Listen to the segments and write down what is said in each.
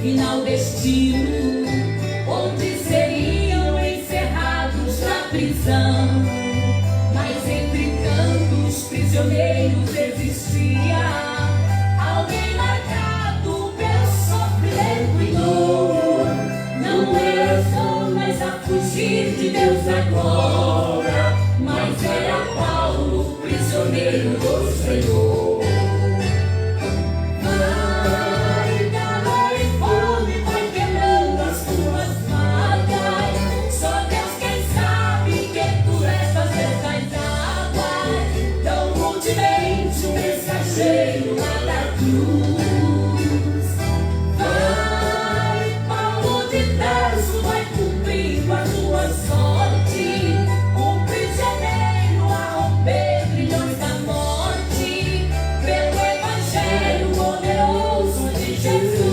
final destino, onde seriam encerrados na prisão. Mas entre tantos prisioneiros existia alguém marcado pelo sofrimento e dor. Não era Jonas a fugir de Deus agora, mas era Paulo, prisioneiro do Senhor. Mensageiro lá da cruz, vai, Paulo de Tarso, vai cumprindo a tua sorte, um prisioneiro a romper grilhões da morte, pelo Evangelho poderoso de Jesus.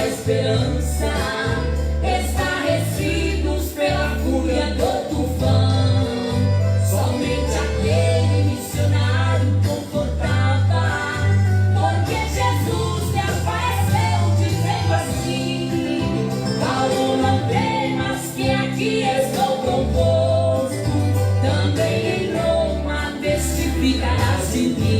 Esperança, estarrecidos pela fúria do tufão, somente aquele missionário confortava, porque Jesus lhe apareceu dizendo assim: Paulo, não temas, que aqui estou convosco, também em Roma testificarás de mim.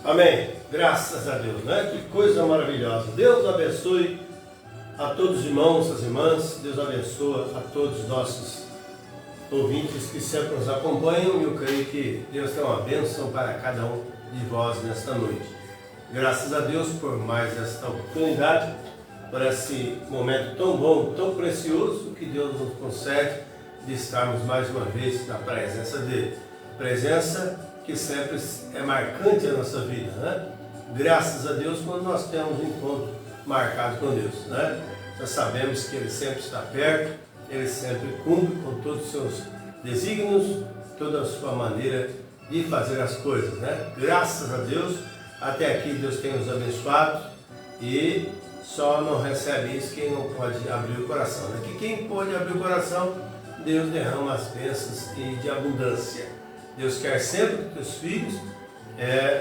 Amém. Graças a Deus, né? Que coisa maravilhosa. Deus abençoe a todos os irmãos, as irmãs. Deus abençoe a todos os nossos ouvintes que sempre nos acompanham, e eu creio que Deus tem uma bênção para cada um de vós nesta noite. Graças a Deus por mais esta oportunidade, por esse momento tão bom, tão precioso que Deus nos concede de estarmos mais uma vez na presença dele. Presença que sempre é marcante a nossa vida, né? Graças a Deus quando nós temos um encontro marcado com Deus, né? Nós sabemos que Ele sempre está perto, Ele sempre cumpre com todos os seus desígnios, toda a sua maneira de fazer as coisas, né? Graças a Deus, até aqui Deus tem nos abençoado e só não recebe isso quem não pode abrir o coração, né? Que quem pode abrir o coração, Deus derrama as bênçãos e de abundância. Deus quer sempre que os filhos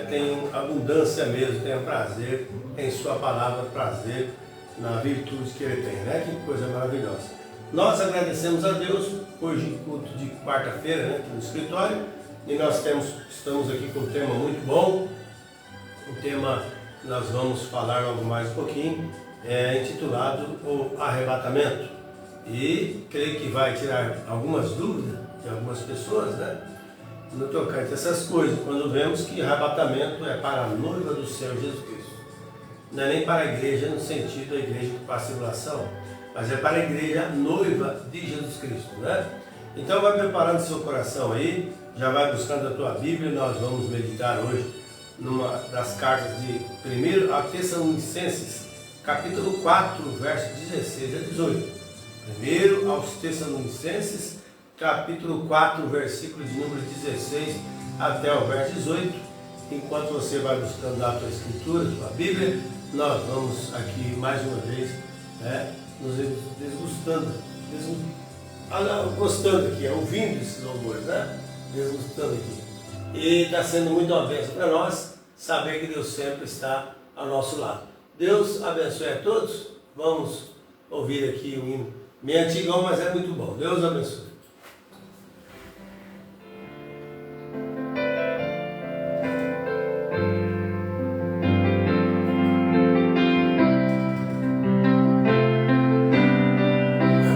tenham abundância mesmo, tenham prazer em sua palavra, prazer na virtude que Ele tem, né? Que coisa maravilhosa. Nós agradecemos a Deus, hoje culto de quarta-feira, né, aqui no escritório, e nós estamos aqui com um tema muito bom, um tema que nós vamos falar logo mais um pouquinho, intitulado O Arrebatamento, e creio que vai tirar algumas dúvidas de algumas pessoas, né, no tocante a essas coisas, quando vemos que arrebatamento é para a noiva do Senhor Jesus Cristo, não é nem para a igreja no sentido da igreja que passa tribulação, mas é para a igreja noiva de Jesus Cristo, né? Então vai preparando seu coração aí, já vai buscando a tua Bíblia. Nós vamos meditar hoje numa das cartas de 1 a Tessalonicenses, capítulo 4, versos 16 a 18. 1 aos Tessalonicenses, capítulo 4, versículo de número 16 até o verso 18. Enquanto você vai buscando a tua escritura, a tua Bíblia, nós vamos aqui mais uma vez, nos gostando aqui, ouvindo esses louvores, né? Desgustando aqui. E está sendo muito uma bênção para nós saber que Deus sempre está ao nosso lado. Deus abençoe a todos. Vamos ouvir aqui um hino meio antigão, mas é muito bom. Deus abençoe.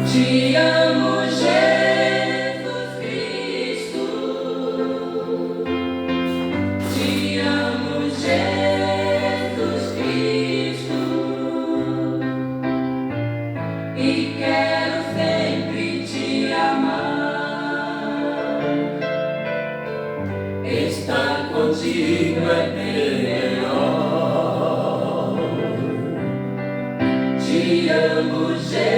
Te amo, Jesus Cristo. Te amo, Jesus Cristo. E quero sempre te amar. Estar contigo é bem melhor. Te amo, Jesus.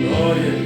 Glória a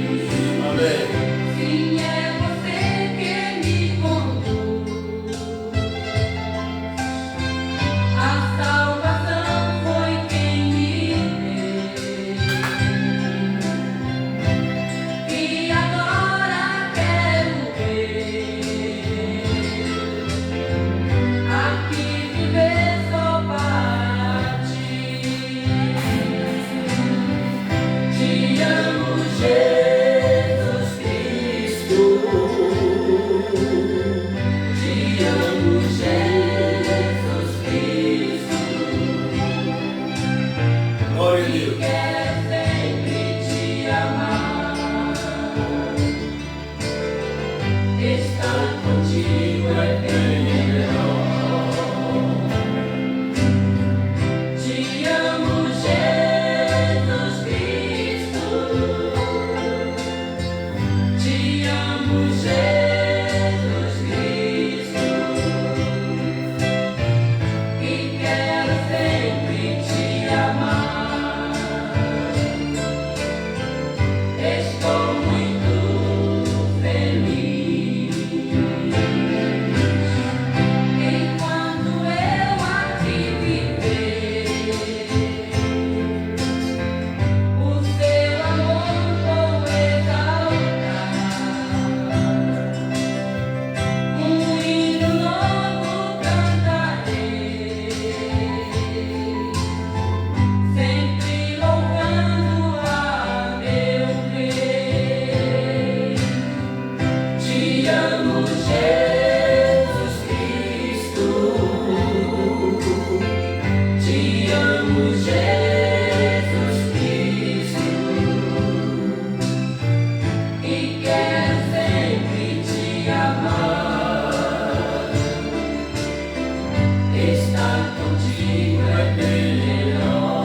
Estar contigo é melhor.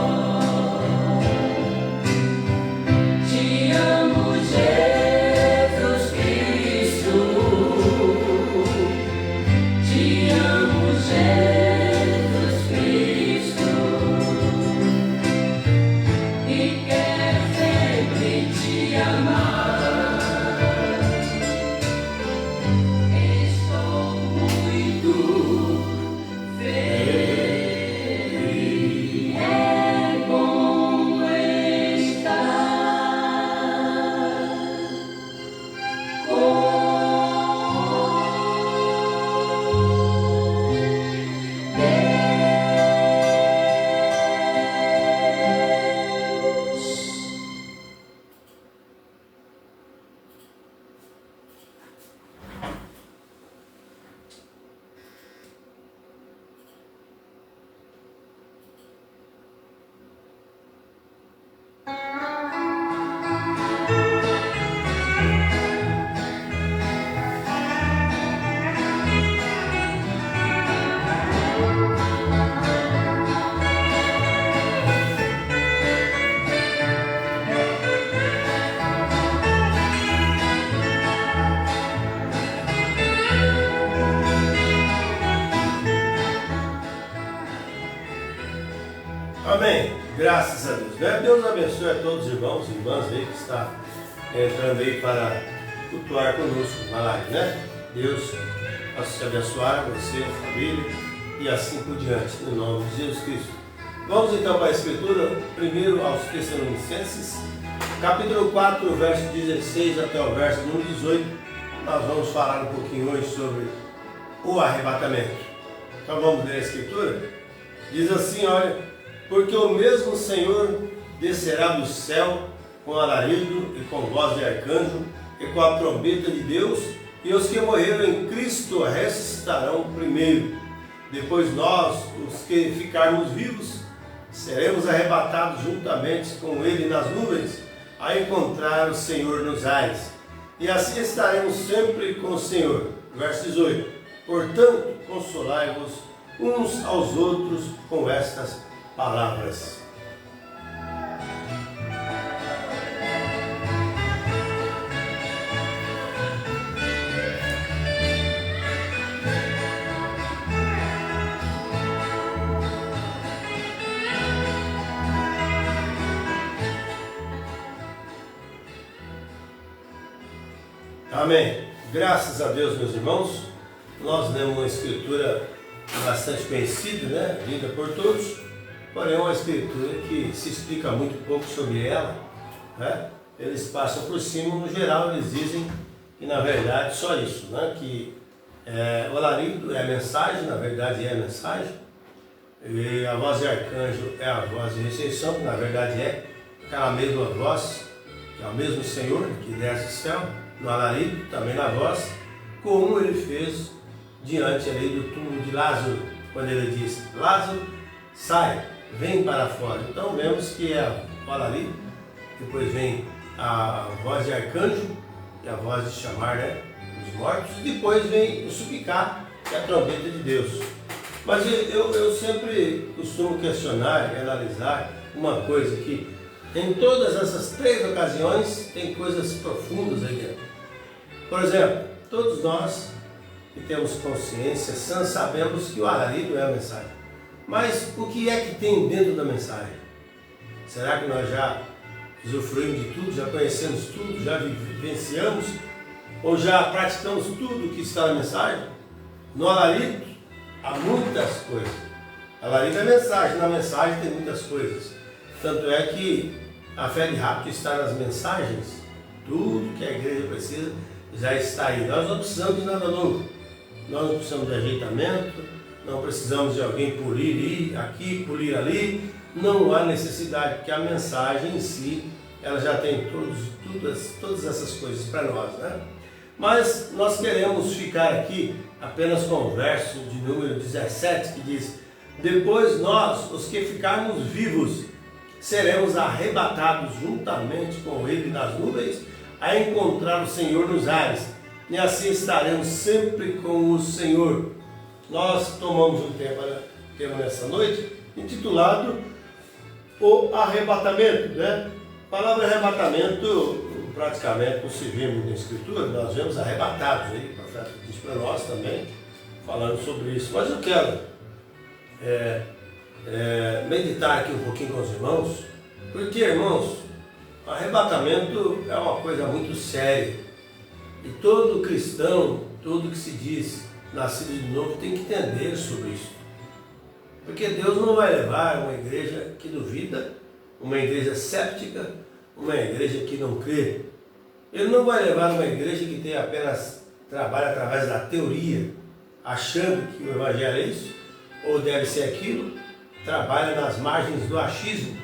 Te amo, Jesus Cristo. Te amo, Jesus Cristo. E quero sempre te amar. Estou muito feliz. É bom estar com Deus. Amém. Graças a Deus. Né? Deus abençoe a todos os irmãos e irmãs aí que está entrando aí para cultuar conosco na live, né? Deus possa te abençoar, você, a família e assim por diante, no nome de Jesus Cristo. Vamos então para a Escritura, primeiro aos Tessalonicenses, capítulo 4, verso 16 até o verso número 18. Nós vamos falar um pouquinho hoje sobre o arrebatamento. Então vamos ler a Escritura? Diz assim, olha: porque o mesmo Senhor descerá do céu com alarido e com voz de arcanjo e com a trombeta de Deus, e os que morreram em Cristo ressuscitarão primeiro. Depois nós, os que ficarmos vivos, seremos arrebatados juntamente com Ele nas nuvens, a encontrar o Senhor nos ares. E assim estaremos sempre com o Senhor. Verso 18. Portanto, consolai-vos uns aos outros com estas palavras. Amém. Graças a Deus, meus irmãos. Nós lemos uma escritura bastante conhecida, né? Lida por todos. Porém, é uma escritura que se explica muito pouco sobre ela, né? Eles passam por cima, no geral eles dizem que na verdade só isso, né? Que o alarido é a mensagem, na verdade é a mensagem, e a voz de arcanjo é a voz de ressurreição, que na verdade é aquela mesma voz, que é o mesmo Senhor que desce do céu, no alarido, também na voz, como ele fez diante ali do túmulo de Lázaro, quando ele disse: Lázaro, sai, vem para fora. Então vemos que é o alarido, depois vem a voz de arcanjo, que é a voz de chamar, né, os mortos, e depois vem o suplicar, que é a trombeta de Deus. Mas eu sempre costumo questionar e analisar uma coisa, que em todas essas três ocasiões tem coisas profundas aí dentro. Por exemplo, todos nós que temos consciência sã sabemos que o alarido é a mensagem. Mas o que é que tem dentro da mensagem? Será que nós já usufruímos de tudo, já conhecemos tudo, já vivenciamos ou já praticamos tudo o que está na mensagem? No alarido há muitas coisas. Alarido é mensagem, na mensagem tem muitas coisas. Tanto é que a fé de rápido está nas mensagens. Tudo que a igreja precisa já está aí. Nós não precisamos de nada novo. Nós não precisamos de ajeitamento, não precisamos de alguém polir aqui, polir ali. Não há necessidade, porque a mensagem em si, ela já tem todas essas coisas para nós, né? Mas nós queremos ficar aqui apenas com o verso de número 17, que diz: depois nós, os que ficarmos vivos, seremos arrebatados juntamente com Ele nas nuvens, a encontrar o Senhor nos ares, e assim estaremos sempre com o Senhor. nós tomamos um tema nessa noite intitulado O Arrebatamento, né? A palavra arrebatamento praticamente não se vê muito na Escritura, nós vemos arrebatados aí, o profeta diz para nós também, falando sobre isso. Mas eu quero meditar aqui um pouquinho com os irmãos, porque, irmãos, arrebatamento é uma coisa muito séria. E todo cristão, todo que se diz nascido de novo, tem que entender sobre isso. Porque Deus não vai levar uma igreja que duvida, uma igreja séptica, uma igreja que não crê. Ele não vai levar uma igreja que tem apenas trabalho através da teoria, achando que o evangelho é isso, ou deve ser aquilo, trabalha nas margens do achismo.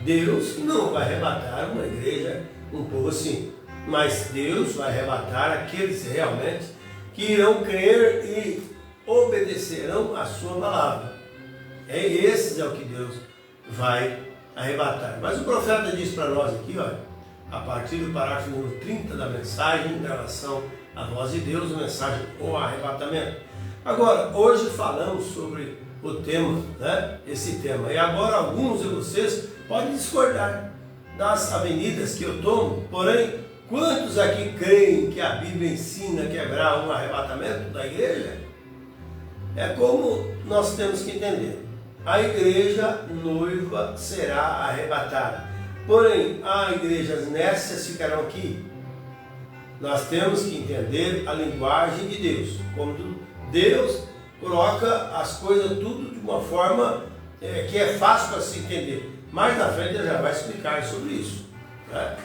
Deus não vai arrebatar uma igreja, um povo assim, mas Deus vai arrebatar aqueles realmente que irão crer e obedecerão a sua palavra. Esses é o que Deus vai arrebatar. Mas o profeta diz para nós aqui, olha, a partir do parágrafo número 30 da mensagem em relação à voz de Deus, a mensagem O Arrebatamento. Agora, hoje falamos sobre o tema, né? Esse tema. E agora alguns de vocês podem discordar das avenidas que eu tomo, porém, quantos aqui creem que a Bíblia ensina que haverá um arrebatamento da igreja? É como nós temos que entender. A igreja noiva será arrebatada. Porém, as igrejas nécias ficarão aqui. Nós temos que entender a linguagem de Deus. Como Deus coloca as coisas tudo de uma forma que é fácil para se entender. Mais na frente ele já vai explicar sobre isso, né?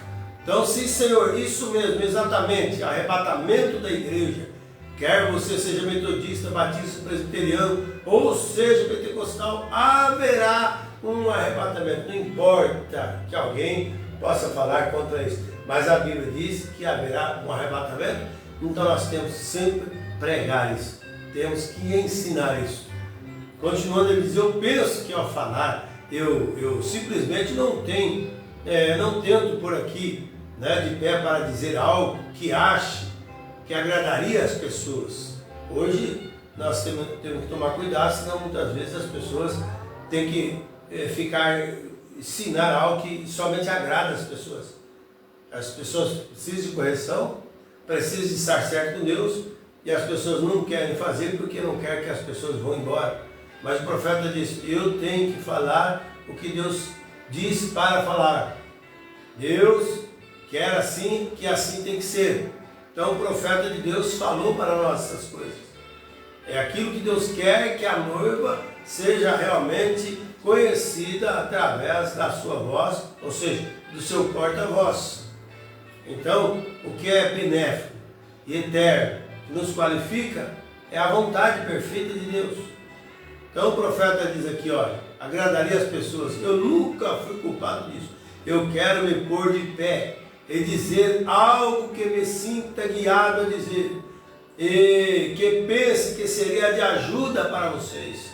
Então, se Senhor, isso mesmo, exatamente, arrebatamento da igreja, quer você seja metodista, batista, presbiteriano, ou seja pentecostal, haverá um arrebatamento. Não importa que alguém possa falar contra isso, mas a Bíblia diz que haverá um arrebatamento, então nós temos que sempre pregar isso, temos que ensinar isso. Continuando ele diz, eu penso que ao falar, eu simplesmente não tento por aqui, né, de pé para dizer algo que ache que agradaria as pessoas. Hoje nós temos que tomar cuidado, senão muitas vezes as pessoas têm que ensinar algo que somente agrada as pessoas. As pessoas precisam de correção, precisam de estar certo com Deus, e as pessoas não querem fazer porque não querem que as pessoas vão embora. Mas o profeta disse, eu tenho que falar o que Deus disse para falar. Deus quer assim, que assim tem que ser. Então o profeta de Deus falou para nós essas coisas. É aquilo que Deus quer, que a noiva seja realmente conhecida através da sua voz, ou seja, do seu porta-voz. Então, o que é benéfico e eterno, que nos qualifica, é a vontade perfeita de Deus. Então o profeta diz aqui, olha, agradaria as pessoas. Eu nunca fui culpado disso. Eu quero me pôr de pé e dizer algo que me sinta guiado a dizer, e que pense que seria de ajuda para vocês.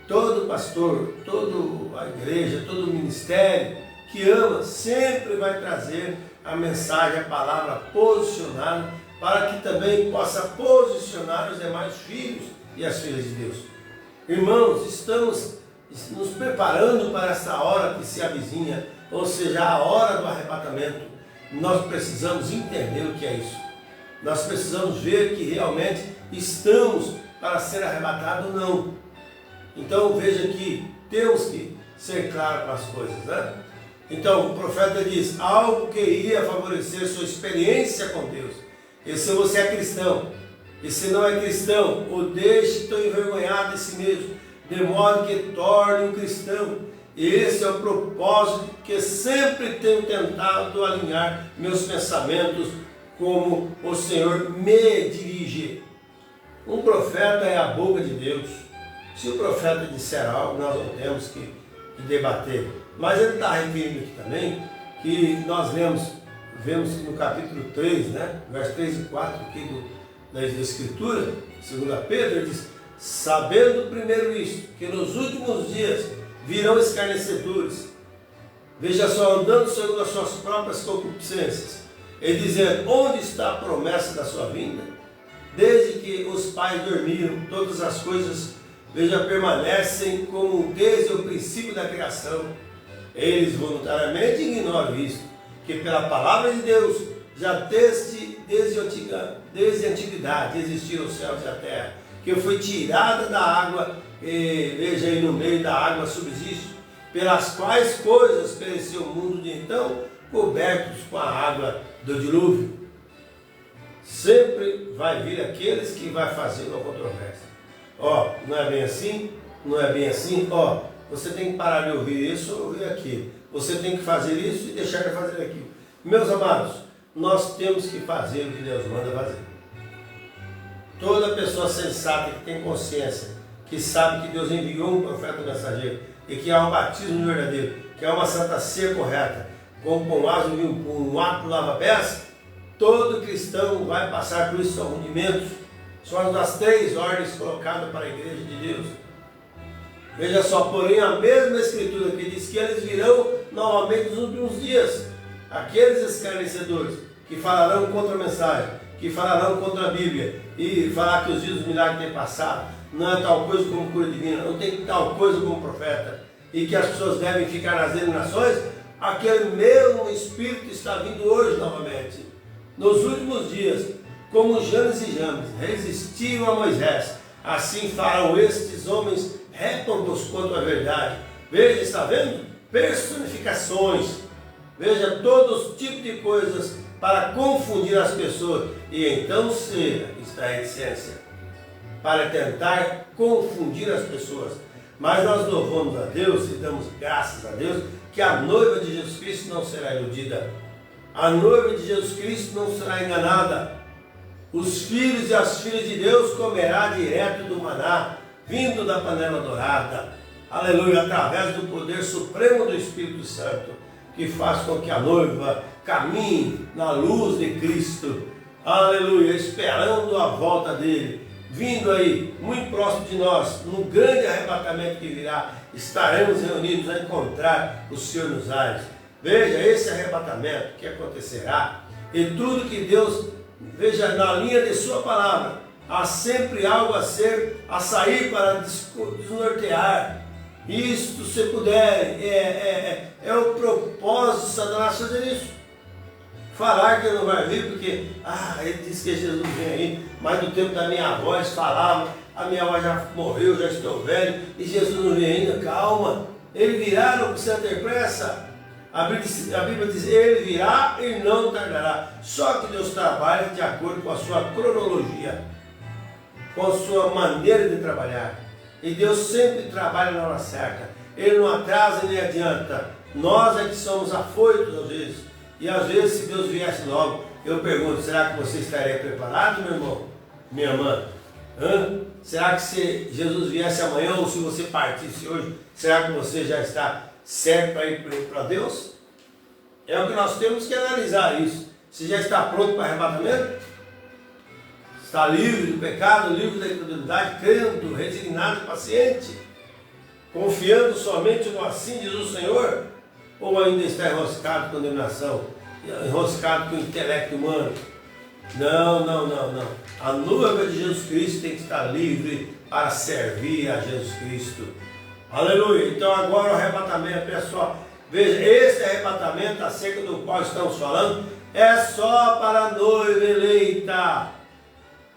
Todo pastor, toda a igreja, todo ministério que ama, sempre vai trazer a mensagem, a palavra posicionada, para que também possa posicionar os demais filhos e as filhas de Deus. Irmãos, estamos nos preparando para essa hora que se avizinha, ou seja, a hora do arrebatamento. Nós precisamos entender o que é isso. Nós precisamos ver que realmente estamos para ser arrebatados ou não. Então veja que temos que ser claros com as coisas, né? Então o profeta diz, algo que iria favorecer sua experiência com Deus. E se você é cristão, e se não é cristão, o deixe tão envergonhado de si mesmo, de modo que torne um cristão. Esse é o propósito que sempre tenho tentado alinhar meus pensamentos como o Senhor me dirige. Um profeta é a boca de Deus. Se o profeta disser algo, nós não temos que debater. Mas ele está referindo aqui também, que nós vemos no capítulo 3, né, versos 3 e 4 aqui da Escritura, 2 Pedro, ele diz, sabendo primeiro isto, que nos últimos dias virão escarnecedores, veja só, andando segundo as suas próprias concupiscências, e dizendo, onde está a promessa da sua vinda? Desde que os pais dormiram, todas as coisas, veja, permanecem como desde o princípio da criação. Eles voluntariamente ignoram isso, que pela palavra de Deus, já desde a antiguidade existiram os céus e a terra, que foi tirada da água, e veja aí no meio da água subsiste, pelas quais coisas pereceu o mundo de então, cobertos com a água do dilúvio. Sempre vai vir aqueles que vai fazer uma controvérsia. Ó, não é bem assim? Não é bem assim? Ó, você tem que parar de ouvir isso ou ouvir aquilo. Você tem que fazer isso e deixar de fazer aquilo. Meus amados, nós temos que fazer o que Deus manda fazer. Toda pessoa sensata que tem consciência, que sabe que Deus enviou um profeta mensageiro e que há um batismo verdadeiro, que há uma santa ceia correta, com um ato lava-pés, todo cristão vai passar por isso, são rudimentos, são as 3 ordens colocadas para a igreja de Deus. Veja só, porém, a mesma escritura que diz que eles virão novamente nos últimos dias, aqueles escarnecedores que falarão contra a mensagem, que falarão contra a Bíblia, e falar que os dias dos milagres têm passado, não é tal coisa como cura divina, não tem tal coisa como profeta, e que as pessoas devem ficar nas denominações, aquele mesmo Espírito está vindo hoje novamente. Nos últimos dias, como Janes e Jambres resistiram a Moisés, assim farão estes homens réprobos quanto à verdade. Veja, está vendo? Personificações. Veja, todos os tipos de coisas para confundir as pessoas. E então está a essência, para tentar confundir as pessoas. Mas nós louvamos a Deus e damos graças a Deus que a noiva de Jesus Cristo não será iludida. A noiva de Jesus Cristo não será enganada. Os filhos e as filhas de Deus comerá direto do maná, vindo da panela dourada. Aleluia, através do poder supremo do Espírito Santo, que faz com que a noiva caminhe na luz de Cristo. Aleluia, esperando a volta dele. Vindo aí, muito próximo de nós, no grande arrebatamento que virá, estaremos reunidos a encontrar o Senhor nos ares. Veja, esse arrebatamento que acontecerá, e tudo que Deus, veja, na linha de sua palavra, há sempre algo a sair para desnortear. Isto, se puder, é o propósito de Satanás fazer isso. Falar que ele não vai vir, porque, ele disse que Jesus vem aí, mas no tempo da minha avó eles falavam, a minha avó já morreu, já estou velho, e Jesus não vem ainda. Calma, ele virá, não precisa ter pressa. A Bíblia diz, ele virá e não tardará. Só que Deus trabalha de acordo com a sua cronologia, com a sua maneira de trabalhar. E Deus sempre trabalha na hora certa. Ele não atrasa nem adianta. Nós é que somos afoitos às vezes. E às vezes, se Deus viesse logo, eu pergunto, será que você estaria preparado, meu irmão? Minha irmã? Será que se Jesus viesse amanhã, ou se você partisse hoje, será que você já está certo para ir para Deus? É o que nós temos que analisar isso. Se já está pronto para arrebatamento? Está livre do pecado, livre da incredulidade, crendo, resignado, paciente, confiando somente no assim diz o Senhor? Ou ainda está enroscado com condenação, enroscado com o intelecto humano? Não. A noiva de Jesus Cristo tem que estar livre para servir a Jesus Cristo. Aleluia. Então agora o arrebatamento, pessoal, veja, esse arrebatamento acerca do qual estamos falando é só para a noiva eleita.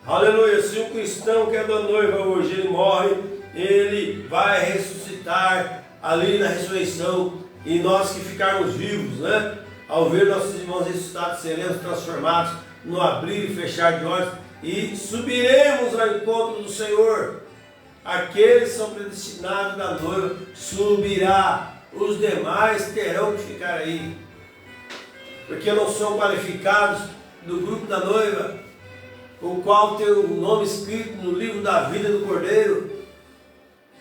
Aleluia. Se um cristão que é da noiva hoje ele morre, ele vai ressuscitar ali na ressurreição. E nós que ficarmos vivos, né? Ao ver nossos irmãos ressuscitados, seremos transformados no abrir e fechar de olhos e subiremos ao encontro do Senhor. Aqueles que são predestinados da noiva subirá, os demais terão que ficar aí, porque não são qualificados do grupo da noiva, o qual tem o nome escrito no livro da vida do Cordeiro.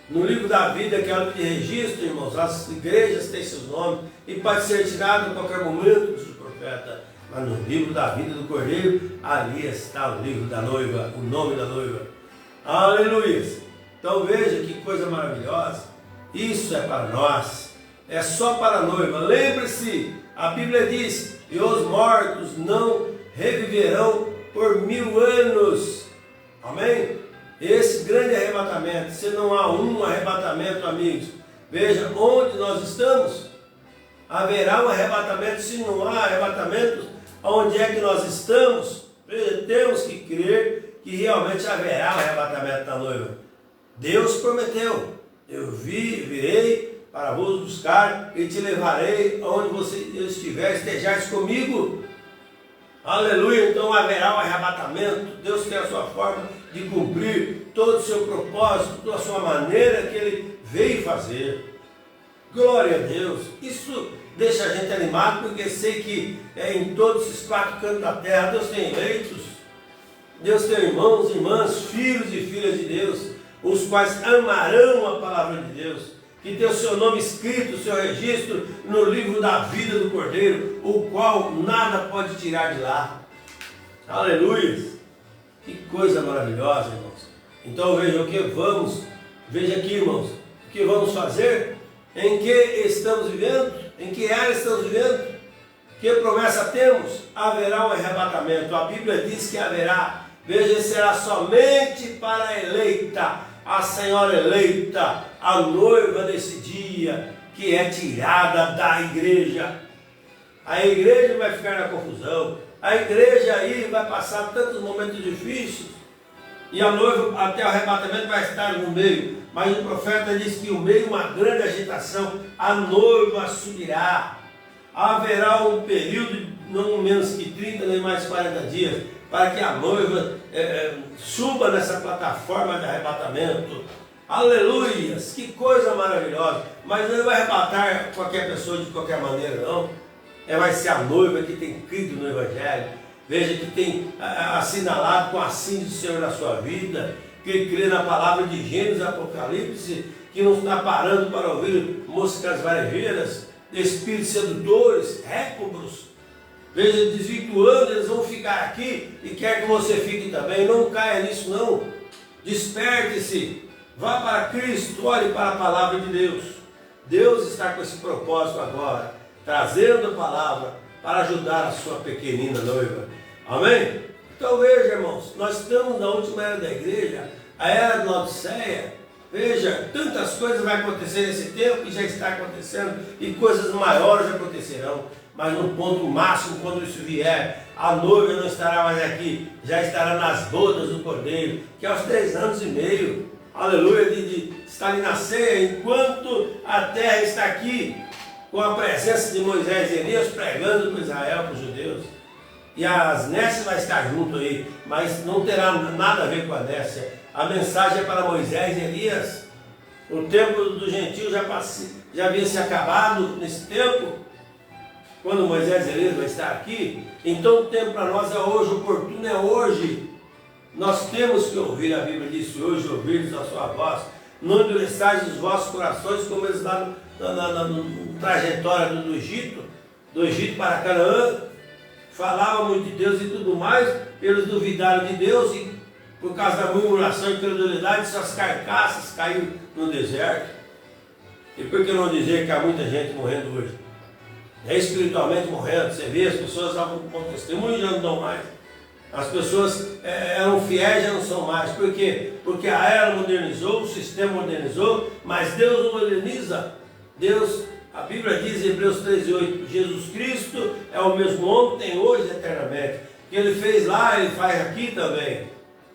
No livro da vida, que é o de registro, irmãos, as igrejas têm seus nomes e pode ser tirado em qualquer momento, diz o profeta. Mas no livro da vida do Cordeiro, ali está o livro da noiva, o nome da noiva. Aleluia! Então veja que coisa maravilhosa. Isso é para nós, é só para a noiva. Lembre-se, a Bíblia diz, e os mortos não reviverão por 1000 anos. Amém? Esse grande arrebatamento, se não há um arrebatamento, amigos, veja onde nós estamos. Haverá um arrebatamento, se não há arrebatamento, onde é que nós estamos? Veja, temos que crer que realmente haverá um arrebatamento da noiva. Deus prometeu, eu virei para vos buscar e te levarei aonde você estiver, estejais comigo. Aleluia, então haverá um arrebatamento. Deus tem a sua forma de cumprir todo o seu propósito, da sua maneira que Ele veio fazer. Glória a Deus. Isso deixa a gente animado, porque sei que em todos esses 4 cantos da terra Deus tem eleitos, Deus tem irmãos, irmãs, filhos e filhas de Deus, os quais amarão a palavra de Deus, que tem o seu nome escrito, o seu registro no livro da vida do Cordeiro, o qual nada pode tirar de lá. Aleluia! Que coisa maravilhosa, irmãos. Então veja veja aqui, irmãos, o que vamos fazer, em que estamos vivendo, em que área estamos vivendo, que promessa temos? Haverá um arrebatamento. A Bíblia diz que haverá, veja, será somente para a eleita, a senhora eleita, a noiva desse dia, que é tirada da igreja. A igreja vai ficar na confusão, a igreja aí vai passar tantos momentos difíceis, e a noiva até o arrebatamento vai estar no meio, mas o profeta diz que no meio uma grande agitação, a noiva subirá, haverá um período, não menos que 30 nem mais 40 dias, para que a noiva suba nessa plataforma de arrebatamento. Aleluias, que coisa maravilhosa. Mas não vai arrebatar qualquer pessoa de qualquer maneira, não. Vai ser a noiva que tem crido no Evangelho, veja, que tem assinalado com a sim do Senhor na sua vida, que crê na palavra de Gênesis, Apocalipse, que não está parando para ouvir músicas varejeiras, espíritos sedutores, réprobos. Veja, desvirtuando, eles vão ficar aqui e quer que você fique também. Não caia nisso, não. Desperte-se, vá para Cristo, olhe para a palavra de Deus. Deus está com esse propósito agora, trazendo a palavra para ajudar a sua pequenina noiva. Amém? Então veja, irmãos, nós estamos na última era da igreja, a era de Laodiceia. Veja, tantas coisas vão acontecer nesse tempo, que já está acontecendo, e coisas maiores acontecerão. Mas no ponto máximo, quando isso vier, a noiva não estará mais aqui, já estará nas bodas do Cordeiro, que é aos 3 anos e meio, aleluia, de estar ali na ceia, enquanto a terra está aqui, com a presença de Moisés e Elias, pregando para Israel, para os judeus. E as Nécias vai estar junto aí, mas não terá nada a ver com a Nécia. A mensagem é para Moisés e Elias. O tempo do gentio já havia se acabado nesse tempo, quando Moisés e Elias vai estar aqui. Então o tempo para nós é hoje, o oportuno é hoje. Nós temos que ouvir, a Bíblia diz hoje, ouvir a sua voz. Não endureçais os vossos corações, como eles lá na trajetória do Egito para Canaã. Falavam muito de Deus e tudo mais, eles duvidaram de Deus e por causa da murmuração e incredulidade, suas carcaças caíram no deserto. E por que não dizer que há muita gente morrendo hoje? Espiritualmente morrendo, você vê, as pessoas estavam com testemunho e já não dão mais. As pessoas eram fiéis e já não são mais. Por quê? Porque a era modernizou, o sistema modernizou, mas Deus não moderniza. Deus, a Bíblia diz em Hebreus 13:8, Jesus Cristo é o mesmo ontem, hoje e eternamente. O que Ele fez lá, Ele faz aqui também.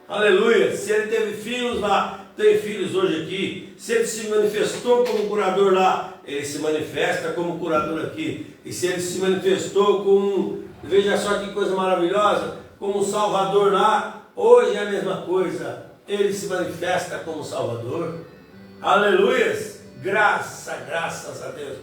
Aleluia! Se Ele teve filhos lá, tem filhos hoje aqui. Se Ele se manifestou como curador lá, Ele se manifesta como curador aqui. E se Ele se manifestou como, veja só que coisa maravilhosa, como Salvador lá, hoje é a mesma coisa. Ele se manifesta como Salvador. Aleluia! Graças a Deus.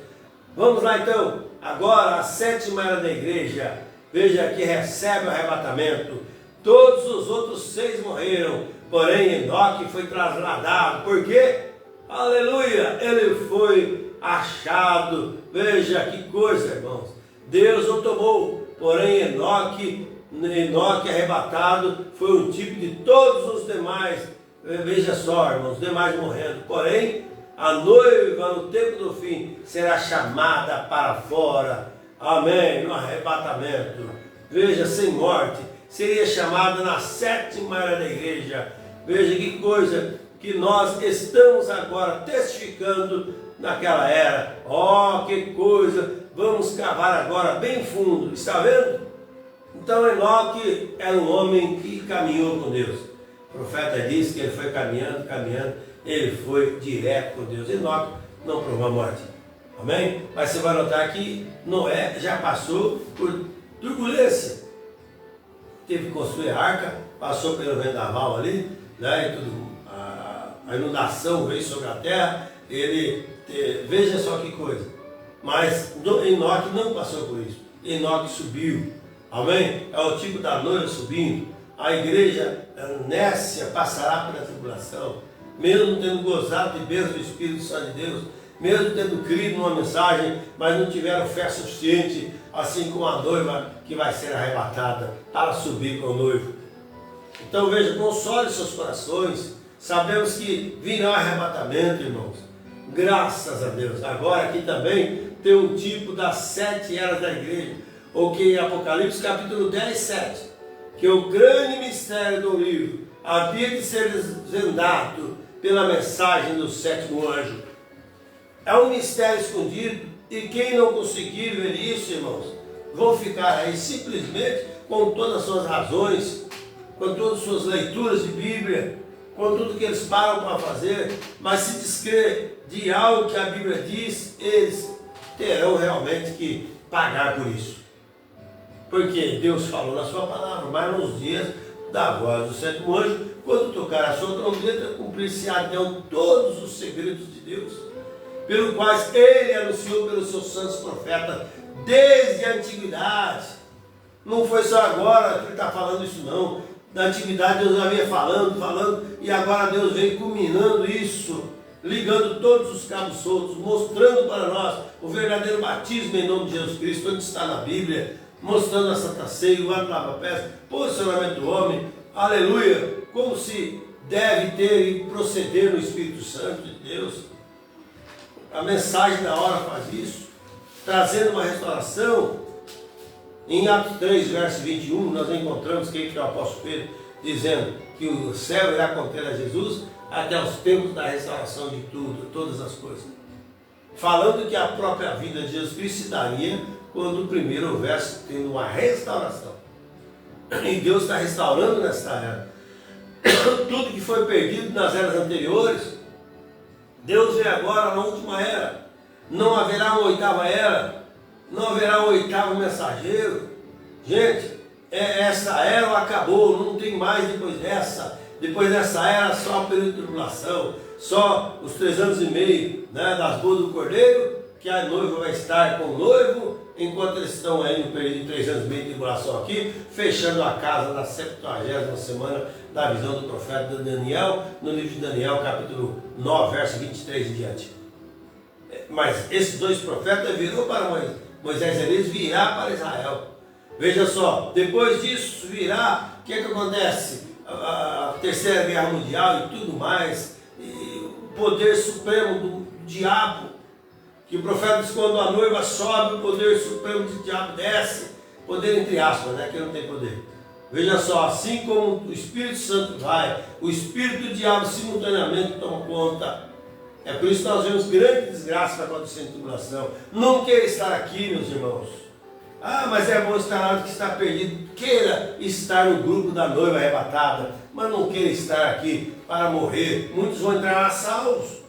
Vamos lá então, agora a 7ª era da igreja. Veja que recebe o arrebatamento. Todos os outros 6 morreram, porém Enoque foi trasladado. Por quê? Aleluia! Ele foi achado. Veja que coisa, irmãos. Deus o tomou, porém Enoque arrebatado foi um tipo de todos os demais. Veja só, irmãos, os demais morrendo. Porém, a noiva no tempo do fim será chamada para fora. Amém? No arrebatamento. Veja, sem morte, seria chamada na 7ª era da igreja. Veja que coisa que nós estamos agora testificando naquela era. Oh, que coisa! Vamos cavar agora bem fundo. Está vendo? Então Enoque era um homem que caminhou com Deus. O profeta diz que ele foi caminhando, ele foi direto com Deus. Enoque não provou a morte. Amém? Mas você vai notar que Noé já passou por turbulência. Teve que construir a arca, passou pelo vendaval ali, né? E tudo, a inundação veio sobre a terra. Veja só que coisa. Mas Enoque não passou por isso. Enoque subiu. Amém? É o tipo da noiva subindo. A igreja nécia passará pela tribulação, mesmo tendo gozado de bênção do Espírito Santo de Deus, mesmo tendo crido numa mensagem, mas não tiveram fé suficiente, assim como a noiva que vai ser arrebatada para subir com o noivo. Então veja, console seus corações. Sabemos que virá arrebatamento, irmãos. Graças a Deus. Agora aqui também tem um tipo das 7 eras da igreja, ou que em Apocalipse capítulo 10, 7, que o grande mistério do livro havia de ser desvendado pela mensagem do 7º anjo. É um mistério escondido, e quem não conseguir ver isso, irmãos, vão ficar aí simplesmente com todas as suas razões, com todas as suas leituras de Bíblia, com tudo que eles param para fazer, mas se descrer de algo que a Bíblia diz, eles terão realmente que pagar por isso. Porque Deus falou na sua palavra, mas nos dias da voz do 7º anjo, quando tocar a sua trombeta, cumprir-se-ão todos os segredos de Deus, pelo quais ele anunciou pelos seus santos profetas desde a antiguidade. Não foi só agora que ele está falando isso, não. Na antiguidade Deus já vinha falando, e agora Deus vem culminando isso, ligando todos os cabos soltos, mostrando para nós o verdadeiro batismo em nome de Jesus Cristo, onde está na Bíblia, mostrando a Santa Ceia, o ato lava-pés, posicionamento do homem, aleluia, como se deve ter e proceder no Espírito Santo de Deus. A mensagem da hora faz isso, trazendo uma restauração. Em Atos 3, verso 21, nós encontramos que é o apóstolo Pedro dizendo que o céu irá conter a Jesus até os tempos da restauração de tudo, todas as coisas. Falando que a própria vida de Jesus Cristo se daria quando primeiro houvesse tendo uma restauração. E Deus está restaurando nesta era. Tudo que foi perdido nas eras anteriores, Deus vem agora na última era. Não haverá uma 8ª era, não haverá um 8º mensageiro. Gente, essa era acabou, não tem mais depois dessa. Depois dessa era, só o período de tribulação, só os 3 anos e meio, né, das bodas do Cordeiro, que a noiva vai estar com o noivo, enquanto eles estão aí no período de 3 anos e meio de tribulação aqui, fechando a casa na 70ª semana da visão do profeta Daniel, no livro de Daniel, capítulo 9, verso 23 e diante. Mas esses 2 profetas virou para Moisés e Elias, virá para Israel. Veja só, depois disso virá, o que acontece? A 3ª Guerra Mundial e tudo mais, e o poder supremo do diabo, que o profeta diz, quando a noiva sobe, o poder supremo do diabo desce, poder entre aspas, né, que não tem poder. Veja só, assim como o Espírito Santo vai, o Espírito do diabo simultaneamente toma conta. É por isso que nós vemos grande desgraça acontecendo em tribulação. Não queira estar aqui, meus irmãos. Ah, mas é bom estar lá do que está perdido. Queira estar no grupo da noiva arrebatada, mas não queira estar aqui para morrer. Muitos vão entrar lá salvos.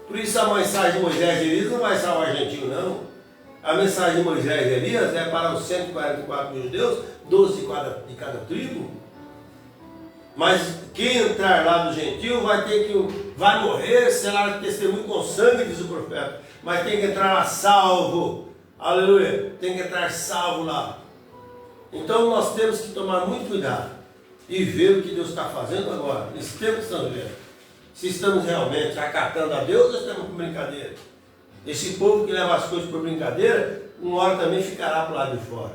Por isso a mensagem de Moisés e Elias não vai salvar gentil, não. A mensagem de Moisés e Elias é para os 144 mil judeus, 12 de cada tribo. Mas quem entrar lá do gentil vai morrer, será testemunho com sangue, diz o profeta. Mas tem que entrar lá salvo. Aleluia. Tem que entrar salvo lá. Então nós temos que tomar muito cuidado e ver o que Deus está fazendo agora, nesse tempo que estamos vendo. Se estamos realmente acatando a Deus ou estamos com brincadeira. Esse povo que leva as coisas por brincadeira, uma hora também ficará para o lado de fora.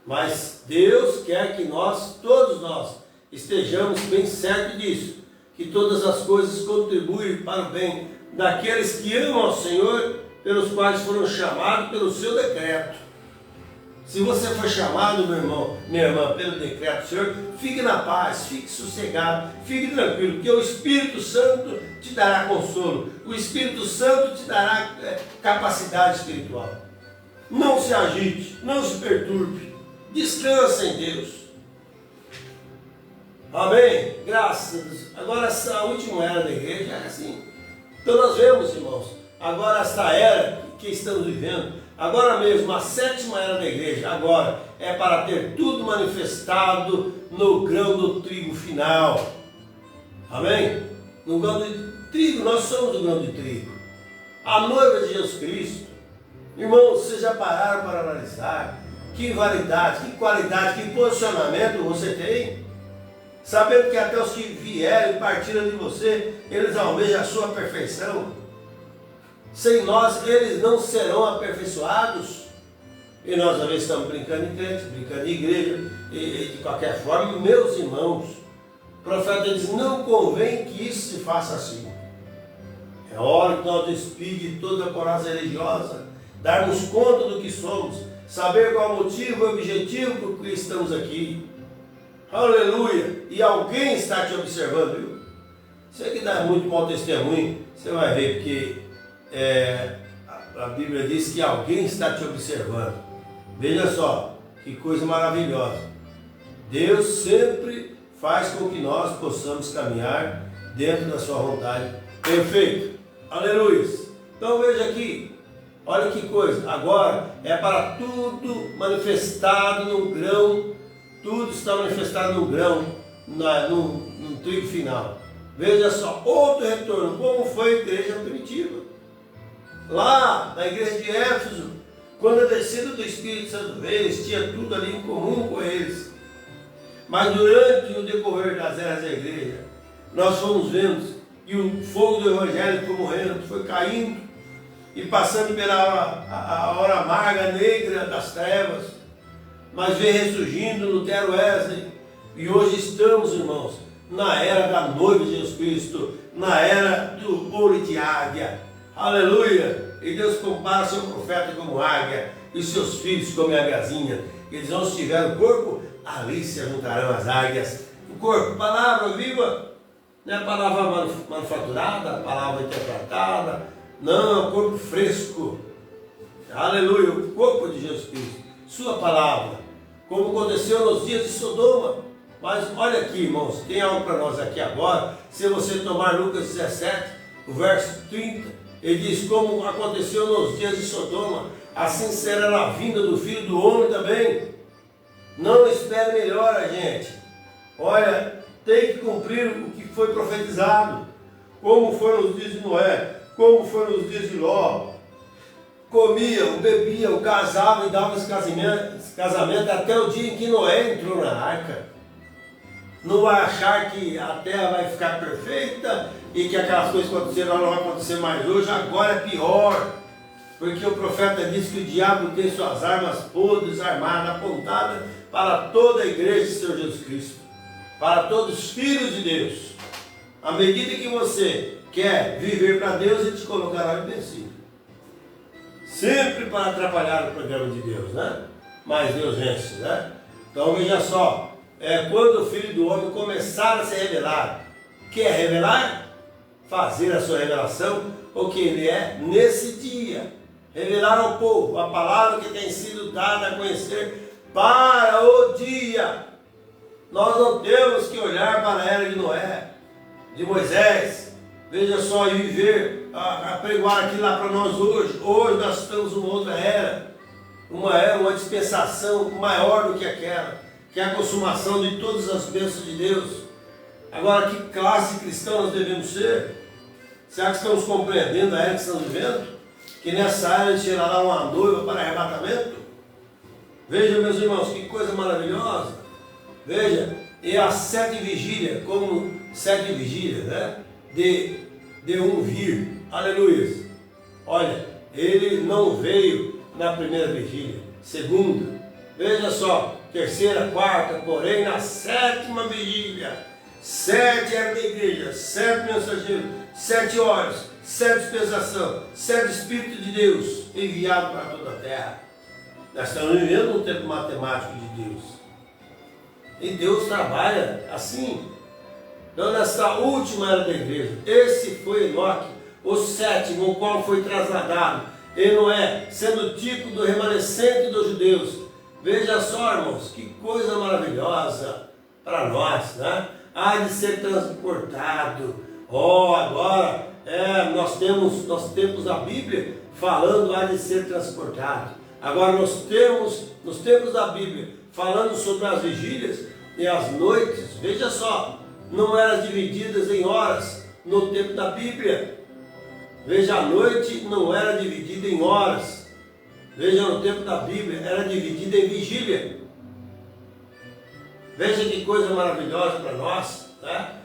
Mas Deus quer que todos nós, estejamos bem certos disso, que todas as coisas contribuem para o bem daqueles que amam ao Senhor, pelos quais foram chamados pelo seu decreto. Se você for chamado, meu irmão, minha irmã, pelo decreto do Senhor, fique na paz, fique sossegado, fique tranquilo, porque o Espírito Santo te dará consolo, o Espírito Santo te dará capacidade espiritual. Não se agite, não se perturbe, descansa em Deus. Amém? Graças a Deus. Agora essa última era da igreja é assim. Então nós vemos, irmãos, agora esta era que estamos vivendo, agora mesmo, a 7ª era da igreja, agora é para ter tudo manifestado no grão do trigo final. Amém? No grão de trigo, nós somos o grão de trigo. A noiva de Jesus Cristo. Irmãos, vocês já pararam para analisar que validade, que qualidade, que posicionamento você tem? Sabendo que até os que vieram e partiram de você, eles almejam a sua perfeição. Sem nós, eles não serão aperfeiçoados. E nós, às vezes, estamos brincando em crente, brincando em igreja, e de qualquer forma, meus irmãos, o profeta diz, não convém que isso se faça assim. É hora que nós despide toda a coraça religiosa, darmos conta do que somos, saber qual o motivo e o objetivo por que estamos aqui. Aleluia! E alguém está te observando, viu? Você que dá muito mau testemunho, você vai ver, porque a Bíblia diz que alguém está te observando. Veja só, que coisa maravilhosa. Deus sempre faz com que nós possamos caminhar dentro da sua vontade. Perfeito. Aleluia. Então veja aqui, olha que coisa. Agora é para tudo manifestado no grão, tudo está manifestado no grão, no trigo final. Veja só, outro retorno, como foi a igreja primitiva. Lá na igreja de Éfeso, quando a descida do Espírito Santo veio, eles tinham tudo ali em comum com eles. Mas durante o decorrer das eras da igreja, nós fomos vendo que o fogo do Evangelho foi morrendo, foi caindo e passando pela a hora amarga, negra das trevas, mas veio ressurgindo Lutero, Wesley, e hoje estamos, irmãos, na era da noiva de Jesus Cristo, na era do olho de águia. Aleluia! E Deus compara seu profeta como águia e seus filhos como águiazinha. Eles onde estiver o corpo, ali se juntarão as águias. O corpo, palavra viva, não é palavra manufaturada, palavra interpretada, não, é o corpo fresco. Aleluia! O corpo de Jesus Cristo, sua palavra, como aconteceu nos dias de Sodoma. Mas olha aqui, irmãos, tem algo para nós aqui agora. Se você tomar Lucas 17, o verso 30, ele diz, como aconteceu nos dias de Sodoma, assim será na vinda do Filho do Homem também. Não espere melhor, gente. Olha, tem que cumprir o que foi profetizado. Como foi nos dias de Noé, como foi nos dias de Ló. Comiam, bebiam, casavam e davam esse casamento até o dia em que Noé entrou na arca. Não vai achar que a terra vai ficar perfeita e que aquelas coisas que aconteceram não vão acontecer mais hoje. Agora é pior, porque o profeta diz que o diabo tem suas armas podres, armadas, apontadas para toda a igreja de Senhor Jesus Cristo, para todos os filhos de Deus. À medida que você quer viver para Deus, Ele te colocará em vencido, sempre para atrapalhar o programa de Deus, né? Mas Deus vence, né? Então veja só. Quando o Filho do Homem começar a se revelar, quer revelar? Fazer a sua revelação, o que Ele é nesse dia. Revelar ao povo a palavra que tem sido dada a conhecer para o dia. Nós não temos que olhar para a era de Noé, de Moisés. Veja só, e viver, apregoar aquilo lá para nós hoje. Hoje nós estamos numa outra era, uma dispensação maior do que aquela, que é a consumação de todas as bênçãos de Deus. Agora, que classe cristã nós devemos ser? Será que estamos compreendendo a era que estamos vivendo? Que nessa era tirará uma noiva para arrebatamento? Veja, meus irmãos, que coisa maravilhosa. Veja, e as 7 vigílias, como 7 vigílias, né? De um vir. Aleluia. Olha, ele não veio na primeira vigília, segunda. Veja só. Terceira, quarta, porém na 7ª vigília, 7 era da igreja, 7 mensageiros, 7 olhos, 7 dispensação, 7 Espíritos de Deus enviados para toda a terra. Nós estamos vivendo um tempo matemático de Deus. E Deus trabalha assim. Então, nessa última era da igreja, esse foi Enoque, o sétimo, o qual foi trasladado. Enoé, sendo tipo do remanescente dos judeus. Veja só, irmãos, que coisa maravilhosa para nós, né? Há de ser transportado. Agora nós temos a Bíblia falando há de ser transportado. Agora nós temos, nos tempos da Bíblia, falando sobre as vigílias e as noites. Veja só, não eram divididas em horas no tempo da Bíblia. Veja, a noite não era dividida em horas. Veja, no tempo da Bíblia era dividida em vigília. Veja que coisa maravilhosa para nós, né?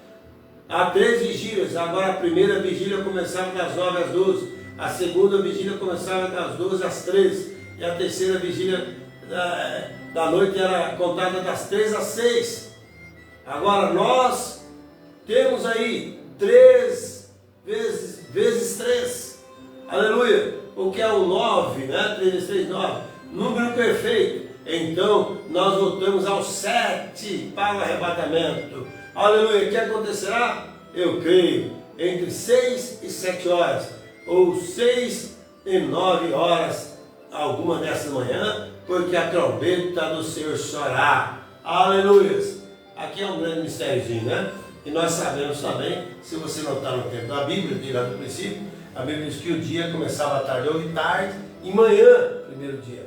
Há 3 vigílias. Agora a primeira vigília começava das 9 às 12. A segunda vigília começava das 12 às 13. E a terceira vigília da noite era contada das 3 às 6. Agora nós temos aí 3 vezes 3. Aleluia! O que é o 9, né? 3 vezes 3, 9. Número perfeito. Então nós voltamos ao 7 para o arrebatamento. Aleluia! O que acontecerá? Eu creio entre 6 e 7 horas, ou 6 e 9 horas, alguma dessa manhã, porque a trombeta do Senhor soará. Aleluia! Aqui é um grande mistériozinho, né? E nós sabemos também, se você não está no tempo da Bíblia, de lá do princípio, a Bíblia diz que o dia começava à tarde, houve tarde e manhã, primeiro dia.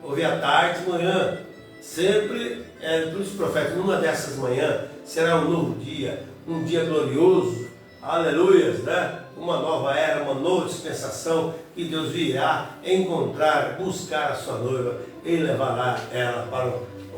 Houve a tarde e manhã. Sempre, para os profetas, numa dessas manhãs, será um novo dia, um dia glorioso. Aleluias, né? Uma nova era, uma nova dispensação, que Deus virá encontrar, buscar a sua noiva e levará ela para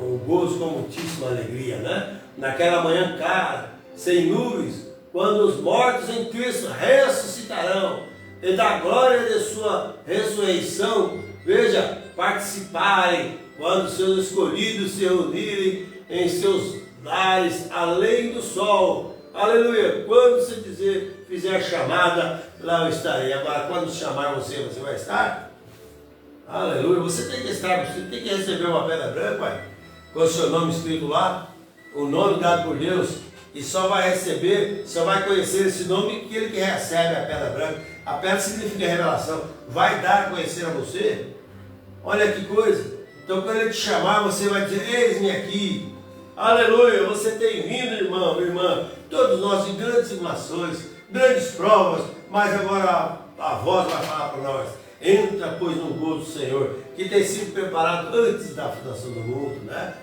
o gozo com muitíssima alegria, né? Naquela manhã clara, sem nuvens, quando os mortos em Cristo ressuscitarão e da glória de sua ressurreição, veja, participarem, quando seus escolhidos se reunirem em seus lares além do sol. Aleluia! Quando você fizer chamada, lá eu estarei. Agora, quando chamar você vai estar? Aleluia! Você tem que estar, você tem que receber uma pedra branca, pai, com o seu nome escrito lá, o nome dado por Deus, e só vai receber, só vai conhecer esse nome aquele que recebe a pedra branca. A pedra significa revelação. Vai dar a conhecer a você? Olha que coisa! Então, quando ele te chamar, você vai dizer: eis-me aqui. Aleluia! Você tem vindo, irmão, irmã, todos nós em grandes tribulações, grandes provas, mas agora a voz vai falar para nós: entra, pois, no gozo do Senhor, que tem sido preparado antes da fundação do mundo, né?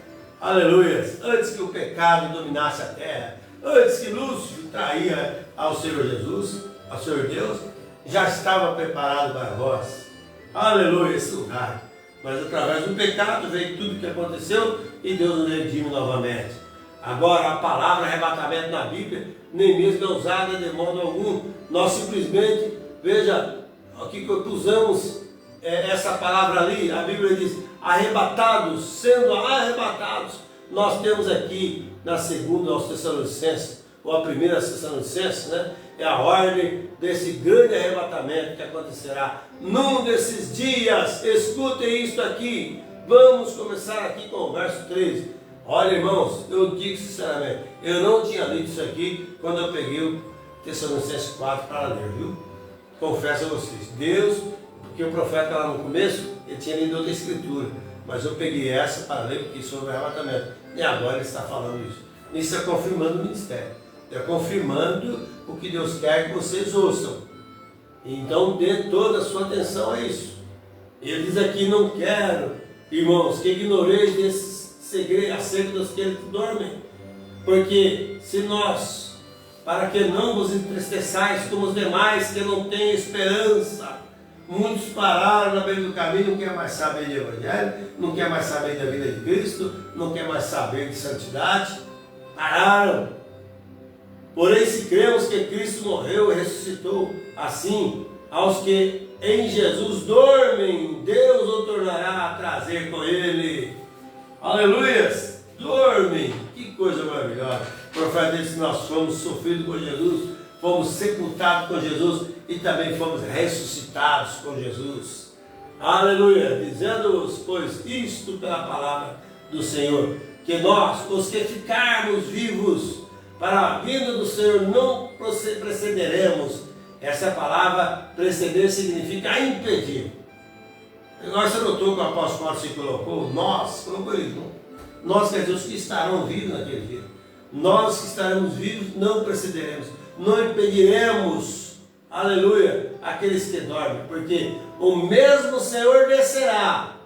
Aleluia! Antes que o pecado dominasse a terra, antes que Lúcifer traía ao Senhor Jesus, ao Senhor Deus, já estava preparado para vós. Aleluia! Esse lugar. Mas através do pecado veio tudo o que aconteceu e Deus nos redime novamente. Agora, a palavra arrebatamento na Bíblia nem mesmo é usada de modo algum. Nós simplesmente, veja, aqui que usamos essa palavra ali, a Bíblia diz: arrebatados, sendo arrebatados. Nós temos aqui na segunda aos Tessalonicenses, ou a primeira aos Tessalonicenses, né? É a ordem desse grande arrebatamento que acontecerá num desses dias. Escutem isto aqui. Vamos começar aqui com o verso 13. Olha, irmãos, eu digo sinceramente, eu não tinha lido isso aqui quando eu peguei o Tessalonicenses 4 para ler, viu? Confesso a vocês, Deus, porque o profeta lá no começo, ele tinha lido outra escritura, mas eu peguei essa para ler, porque sobre o arrebatamento. E agora ele está falando isso. Isso é confirmando o ministério. É confirmando o que Deus quer que vocês ouçam. Então dê toda a sua atenção a isso. Ele diz aqui: não quero, irmãos, que ignoreis desses segredos acerca dos que dormem. Porque se nós, para que não vos entristeçais como os demais que não têm esperança, muitos pararam na beira do caminho, não quer mais saber de evangelho, não quer mais saber da vida de Cristo, não quer mais saber de santidade, pararam. Porém, se cremos que Cristo morreu e ressuscitou, assim, aos que em Jesus dormem, Deus o tornará a trazer com Ele. Aleluias! Dormem! Que coisa maravilhosa! O profeta disse que nós fomos sofridos com Jesus, fomos sepultados com Jesus e também fomos ressuscitados com Jesus. Aleluia, dizendo-vos, pois, isto pela palavra do Senhor, que nós, os que ficarmos vivos para a vinda do Senhor, não precederemos. Essa palavra preceder significa impedir. Agora você notou que o apóstolo Paulo se colocou, colocou ele junto. Nós, quer dizer, os que estarão vivos naquele dia. Nós que estaremos vivos não precederemos, não impediremos, aleluia, aqueles que dormem, porque o mesmo Senhor descerá.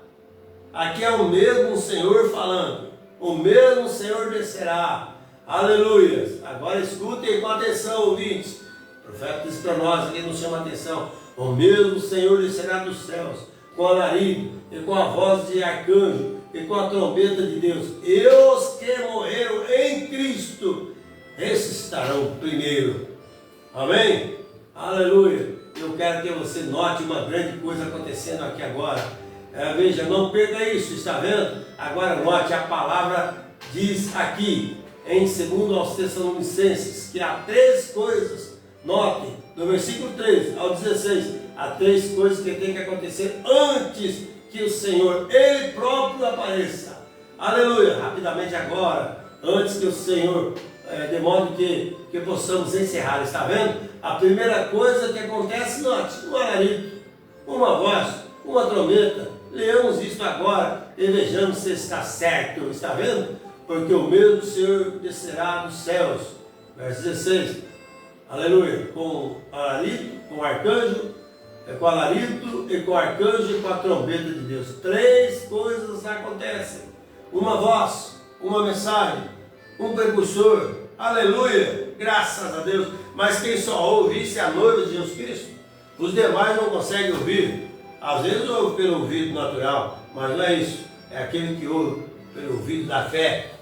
Aqui é o mesmo Senhor falando, o mesmo Senhor descerá, aleluia. Agora escutem com atenção, ouvintes. O profeta diz para nós, aqui nos chama a atenção: o mesmo Senhor descerá dos céus, com alarido, e com a voz de arcanjo, e com a trombeta de Deus, e os que morreram em Cristo ressuscitarão primeiro. Amém? Aleluia. Eu quero que você note uma grande coisa acontecendo aqui agora. Veja, não perca isso, está vendo? Agora note, a palavra diz aqui, em 2 aos Tessalonicenses, que há 3 coisas. Note, do versículo 13 ao 16, há 3 coisas que tem que acontecer antes que o Senhor, Ele próprio, apareça. Aleluia. Rapidamente agora, antes que o Senhor, de modo que possamos encerrar, está vendo? A primeira coisa que acontece, note, um alarido, uma voz, uma trombeta. Leamos isso agora e vejamos se está certo, está vendo? Porque o mesmo Senhor descerá dos céus. Verso 16, aleluia, com alarido, com arcanjo, com alarido e com arcanjo e com a trombeta de Deus. 3 coisas acontecem: uma voz, uma mensagem, um precursor. Aleluia, graças a Deus. Mas quem só ouve isso é a noiva de Jesus Cristo. Os demais não conseguem ouvir. Às vezes ouve pelo ouvido natural, mas não é isso. É aquele que ouve pelo ouvido da fé.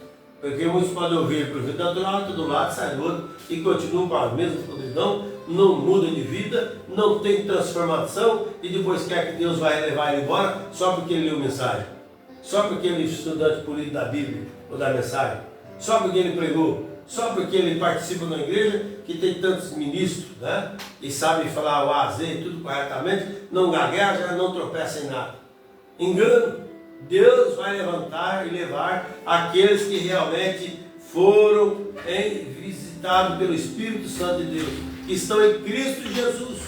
Porque muitos podem ouvir pelo ouvido natural, todo lado sai do outro e continuam com a mesma podridão, não mudam de vida, não tem transformação e depois quer que Deus vai levar ele embora só porque ele leu mensagem, só porque ele é estudante polido da Bíblia ou da mensagem, só porque ele pregou, só porque ele participa na igreja que tem tantos ministros, né? E sabe falar o A, Z, tudo corretamente, não gagueja, não tropeça em nada. Engano. Deus vai levantar e levar aqueles que realmente foram visitados pelo Espírito Santo de Deus, que estão em Cristo Jesus.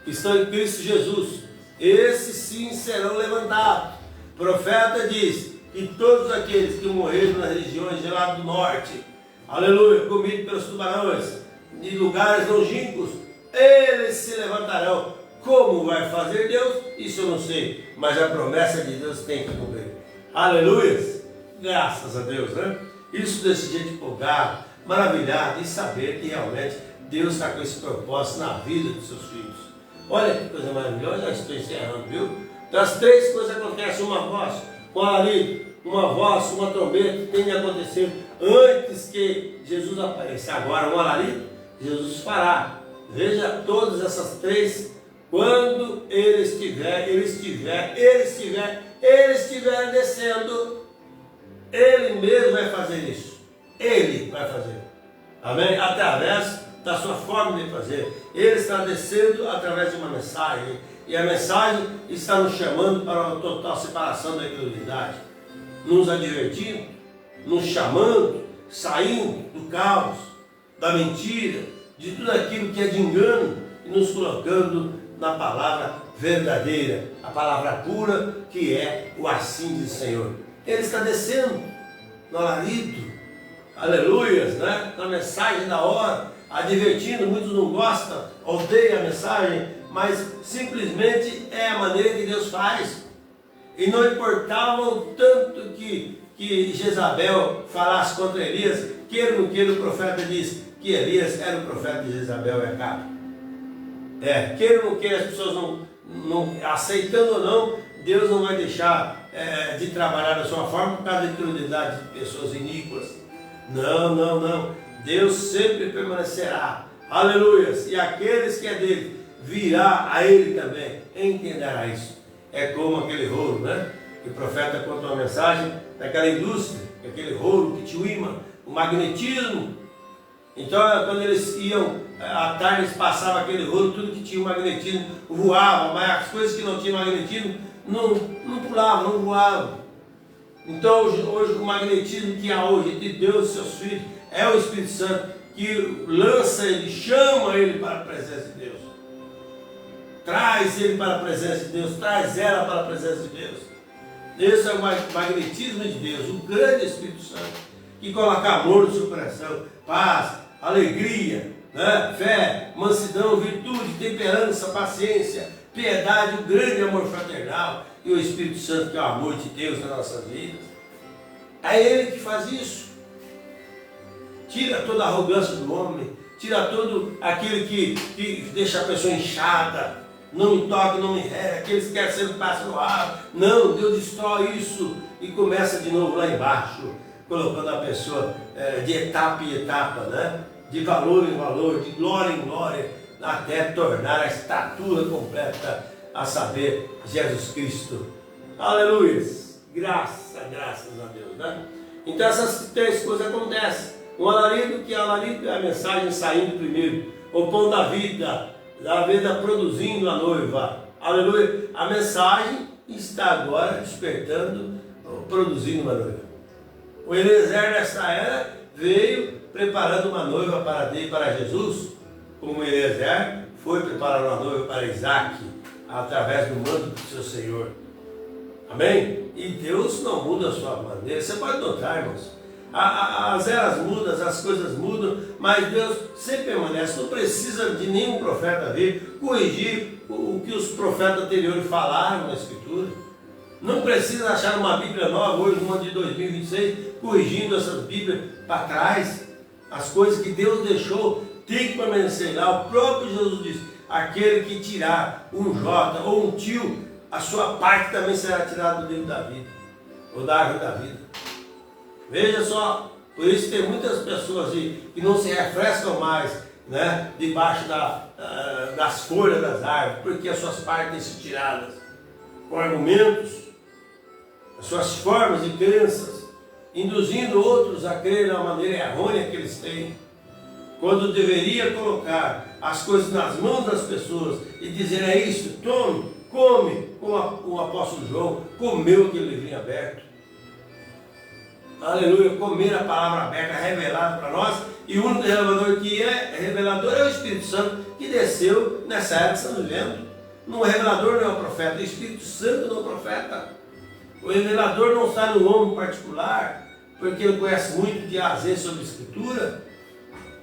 Que estão em Cristo Jesus. Esses sim serão levantados. O profeta diz que todos aqueles que morreram nas regiões de lá do norte, aleluia, comidos pelos tubarões, de lugares longínquos, eles se levantarão. Como vai fazer Deus? Isso eu não sei, mas a promessa de Deus tem que cumprir. Aleluia! Graças a Deus, né? Isso desse jeito empolgado, maravilhado, e saber que realmente Deus está com esse propósito na vida dos seus filhos. Olha que coisa maravilhosa, já estou encerrando, viu? Então as 3 coisas acontecem: uma voz, um alarido, uma voz, uma trombeta, tem de acontecer antes que Jesus apareça. Agora, um alarido, Jesus fará. Veja todas essas 3. Quando ele estiver descendo, ele mesmo vai fazer isso. Ele vai fazer. Amém? Através da sua forma de fazer. Ele está descendo através de uma mensagem. E a mensagem está nos chamando para uma total separação da incredulidade. Nos advertindo, nos chamando, saindo do caos, da mentira, de tudo aquilo que é de engano, e nos colocando na palavra verdadeira, a palavra pura, que é o assim diz o Senhor. Ele está descendo no alarido, aleluias, né? Na mensagem da hora, advertindo. Muitos não gostam, odeiam a mensagem, mas simplesmente é a maneira que Deus faz. E não importava o tanto que Jezabel falasse contra Elias, queira ou não queira, o profeta diz que Elias era o profeta de Jezabel e Acabe. Queira ou não queira, as pessoas não aceitando ou não, Deus não vai deixar de trabalhar da sua forma por causa da incredulidade de pessoas iníquas. Não. Deus sempre permanecerá. Aleluias. E aqueles que é dele, virá a ele também. Entenderá isso. É como aquele rolo, né? Que o profeta conta uma mensagem daquela indústria, aquele rolo que te imã, o magnetismo. Então, quando eles iam, à tarde eles passavam aquele rolo, tudo que tinham magnetismo voavam, mas as coisas que não tinham magnetismo não pulavam, não voavam. Então hoje o magnetismo que há hoje de Deus e seus filhos é o Espírito Santo que lança ele, chama ele para a presença de Deus. Traz ele para a presença de Deus, traz ela para a presença de Deus. Esse é o magnetismo de Deus, o grande Espírito Santo, que coloca amor no seu coração, paz, alegria, né? Fé, mansidão, virtude, temperança, paciência, piedade, o grande amor fraternal e o Espírito Santo, que é o amor de Deus nas nossas vidas. É Ele que faz isso. Tira toda a arrogância do homem, tira todo aquele que deixa a pessoa inchada, não me toca, não me rega, aqueles que querem ser um pássaro ar. Não, Deus destrói isso e começa de novo lá embaixo, colocando a pessoa de etapa em etapa, né? De valor em valor, de glória em glória, até tornar a estatura completa, a saber, Jesus Cristo. Aleluia! Graças a Deus, né? Então essas três coisas acontecem. Um alarido, que é a mensagem saindo primeiro, o pão da vida produzindo a noiva. Aleluia! A mensagem está agora despertando, produzindo uma noiva. O Eliezer nessa era veio preparando uma noiva para Jesus, como Eliezer foi preparar uma noiva para Isaac, através do manto do seu Senhor. Amém? E Deus não muda a sua maneira. Você pode notar, irmãos, as eras mudam, as coisas mudam, mas Deus sempre permanece. Não precisa de nenhum profeta vir corrigir o que os profetas anteriores falaram na Escritura. Não precisa achar uma Bíblia nova hoje, no ano de 2026, corrigindo essas Bíblias para trás. As coisas que Deus deixou tem que permanecer lá. O próprio Jesus disse: aquele que tirar um J ou um tio, a sua parte também será tirada do livro da vida, ou da árvore da vida. Veja só, por isso tem muitas pessoas que não se refrescam mais, né, debaixo das folhas das árvores, porque as suas partes têm sido tiradas, com argumentos, as suas formas de crenças, induzindo outros a crer na maneira errônea que eles têm, quando deveria colocar as coisas nas mãos das pessoas e dizer: é isso, tome, come, como o apóstolo João comeu aquele livrinho aberto. Aleluia, comer a palavra aberta, revelada para nós, e o único revelador que é revelador é o Espírito Santo, que desceu nessa era que estamos vivendo. O revelador não é o profeta, o Espírito Santo não é o profeta. O revelador não está no homem particular, porque ele conhece muito de A a Z sobre a Escritura.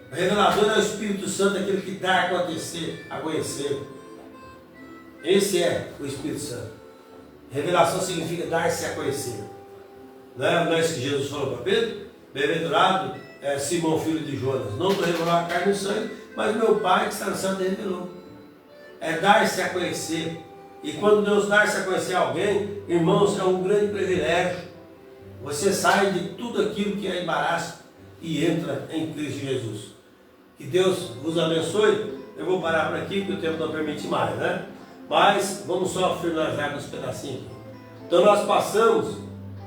O revelador é o Espírito Santo, aquele que dá a conhecer. Esse é o Espírito Santo. Revelação significa dar-se a conhecer. Não é isso que Jesus falou para Pedro? Bem-aventurado Simão, filho de Jonas, não te revelou a carne e sangue, mas meu Pai que está no céu te revelou. É dar-se a conhecer. E quando Deus dá-se a conhecer alguém, irmãos, é um grande privilégio. Você sai de tudo aquilo que é embaraço e entra em Cristo Jesus. Que Deus vos abençoe. Eu vou parar por aqui, porque o tempo não permite mais, né? Mas vamos só finalizar com uns pedacinhos. Então nós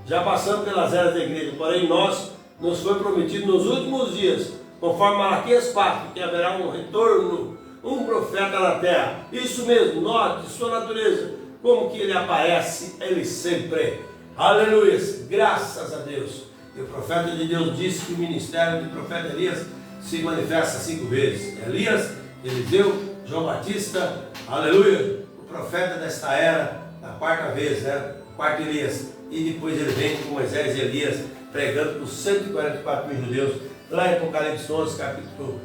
já passamos pelas eras da igreja, porém nos foi prometido nos últimos dias, conforme Malaquias 4, que haverá um retorno, um profeta na terra. Isso mesmo, note sua natureza, como que ele aparece, ele sempre. Aleluia, graças a Deus. E o profeta de Deus disse que o ministério do profeta Elias se manifesta 5 vezes. Elias, Eliseu, João Batista, aleluia, o profeta desta era, da 4ª vez, né? 4 Elias. E depois ele vem com Moisés e Elias pregando para os 144 mil judeus, lá em Apocalipse 11, capítulo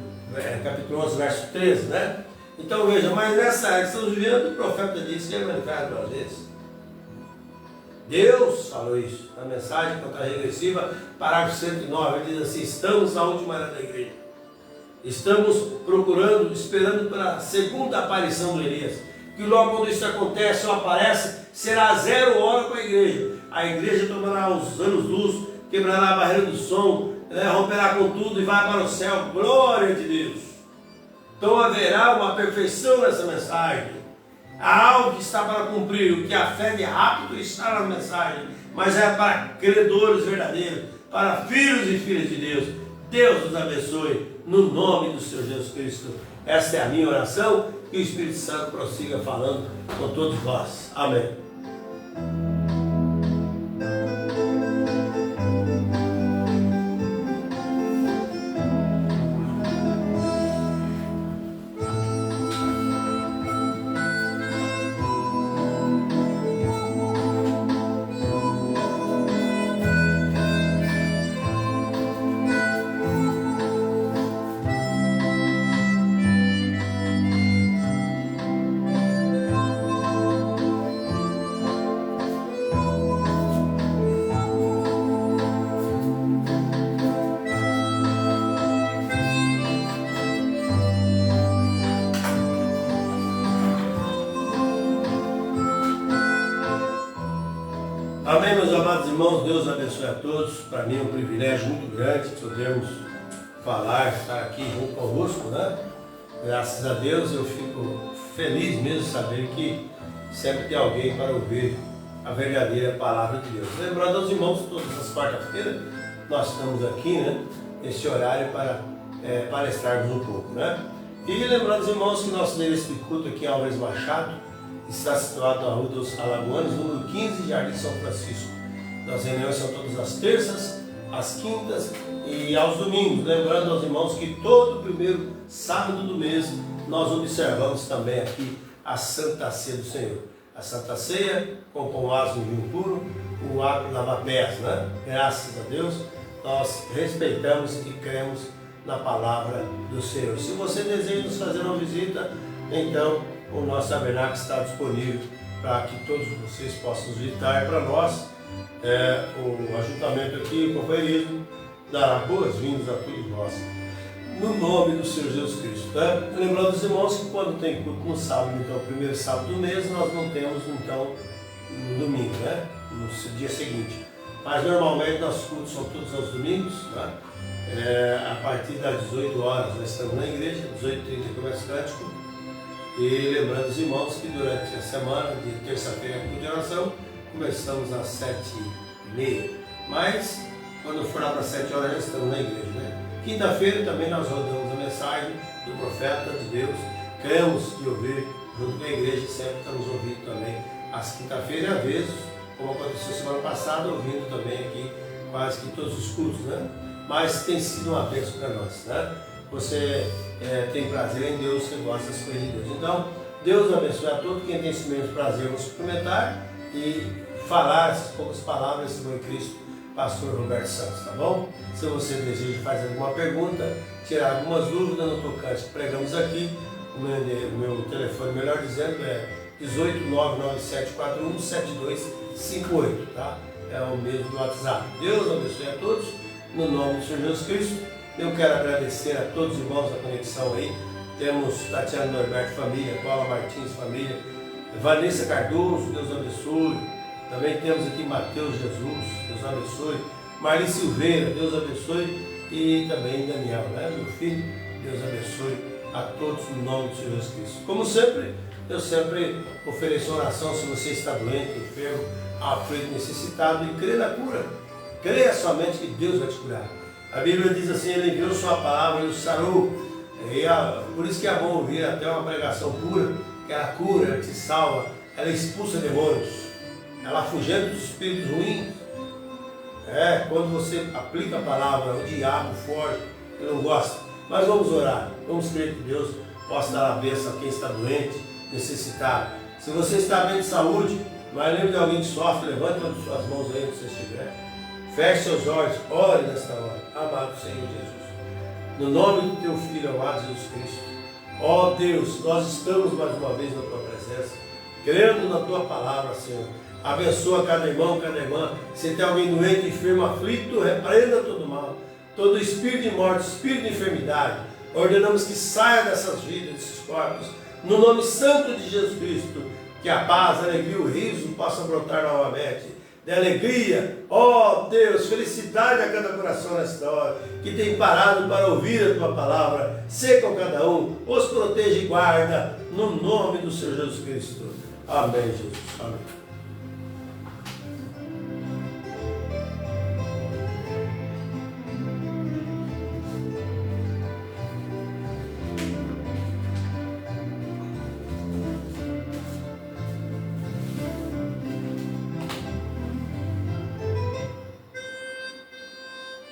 11, verso 13, né? Então veja, mas nessa era que estamos vivendo, o profeta disse que ele manifesta 2 vezes. Deus falou isso na mensagem contra a regressiva, parágrafo 109, ele diz assim: estamos na última era da igreja. Estamos procurando, esperando pela segunda aparição de Elias, que logo quando isso acontece ou aparece, será 0 hora para a igreja. A igreja tomará os anos-luz, quebrará a barreira do som, romperá com tudo e vai para o céu. Glória de Deus! Então haverá uma perfeição nessa mensagem. Há algo que está para cumprir, o que a fé de rápido está na mensagem, mas é para credores verdadeiros, para filhos e filhas de Deus. Deus os abençoe, no nome do Senhor Jesus Cristo. Esta é a minha oração que o Espírito Santo prossiga falando com todos nós. Amém. Amém, meus amados irmãos, Deus abençoe a todos. Para mim é um privilégio muito grande podermos falar, estar aqui junto convosco, né? Graças a Deus eu fico feliz mesmo de saber que sempre tem alguém para ouvir a verdadeira palavra de Deus. Lembrando aos irmãos, todas as quartas-feiras nós estamos aqui, né? Nesse horário para palestrarmos um pouco, né? E lembrando aos irmãos que nosso endereço de culto aqui em Álvares Machado está situado na Rua dos Alagoanos, número 15, Jardim São Francisco. As reuniões são todas as terças, às quintas e aos domingos. Lembrando aos irmãos que todo primeiro sábado do mês nós observamos também aqui a Santa Ceia do Senhor. A Santa Ceia com pão ázimo e vinho puro, o ato de lavar pés, né? Graças a Deus nós respeitamos e cremos na palavra do Senhor. Se você deseja nos fazer uma visita, então o nosso tabernáculo está disponível para que todos vocês possam nos visitar. Para nós, o ajuntamento aqui, o companheirismo, dará boas-vindas a todos nós, no nome do Senhor Jesus Cristo. Tá? Lembrando os irmãos que quando tem culto no sábado, então, o primeiro sábado do mês, nós não temos, então, no domingo, né? No dia seguinte. Mas normalmente nossos cultos são todos aos domingos, tá? A partir das 18 horas nós estamos na igreja, 18h30 começa o cântico. E lembrando os irmãos que durante a semana, de terça-feira, culto de oração, começamos às 7h30. Mas, quando for lá para as 7 horas, já estamos na igreja, né? Quinta-feira também nós rodamos a mensagem do profeta de Deus. Queremos de ouvir junto com a igreja, sempre estamos ouvindo também às quinta-feiras, às vezes, como aconteceu semana passada, ouvindo também aqui quase que todos os cultos, né? Mas tem sido uma bênção para nós, né? Você tem prazer em Deus, você gosta das coisas de Deus. Então, Deus abençoe a todos. Quem tem esse mesmo prazer, vamos cumprimentar e falar essas poucas palavras desse bom Cristo, pastor Roberto Santos, tá bom? Se você deseja fazer alguma pergunta, tirar algumas dúvidas no tocante que pregamos aqui, o meu telefone, melhor dizendo, é 18997417258, tá? É o mesmo do WhatsApp. Deus abençoe a todos, no nome do Senhor Jesus Cristo. Eu quero agradecer a todos os irmãos da conexão aí. Temos Tatiana Norberto, família, Paula Martins, família, Vanessa Cardoso, Deus abençoe. Também temos aqui Mateus Jesus, Deus abençoe. Marli Silveira, Deus abençoe. E também Daniel, né, meu filho, Deus abençoe a todos no nome do Senhor Jesus Cristo. Como sempre, eu sempre ofereço oração se você está doente, enfermo, aflito, necessitado, e crê na cura. Creia somente que Deus vai te curar. A Bíblia diz assim, ele enviou sua palavra e o sarou. Por isso que é bom ouvir até uma pregação pura, que ela cura, ela te salva, ela expulsa demônios, ela afugenta os espíritos ruins. Quando você aplica a palavra, o diabo foge, ele não gosta. Mas vamos orar, vamos crer que Deus possa dar a bênção a quem está doente, necessitado. Se você está bem de saúde, mas lembra de alguém que sofre, levante as suas mãos aí onde você estiver. Feche seus olhos, ore nesta hora, amado Senhor Jesus. No nome do teu Filho, amado Jesus Cristo. Ó Deus, nós estamos mais uma vez na tua presença, crendo na tua palavra, Senhor. Abençoa cada irmão, cada irmã. Se tem alguém doente, enfermo, aflito, repreenda todo mal. Todo espírito de morte, espírito de enfermidade, ordenamos que saia dessas vidas, desses corpos. No nome santo de Jesus Cristo, que a paz, a alegria, o riso possam brotar novamente. De alegria, ó Deus, felicidade a cada coração nesta hora, que tem parado para ouvir a tua palavra. Sê com cada um, os proteja e guarda, no nome do Senhor Jesus Cristo. Amém, Jesus. Amém.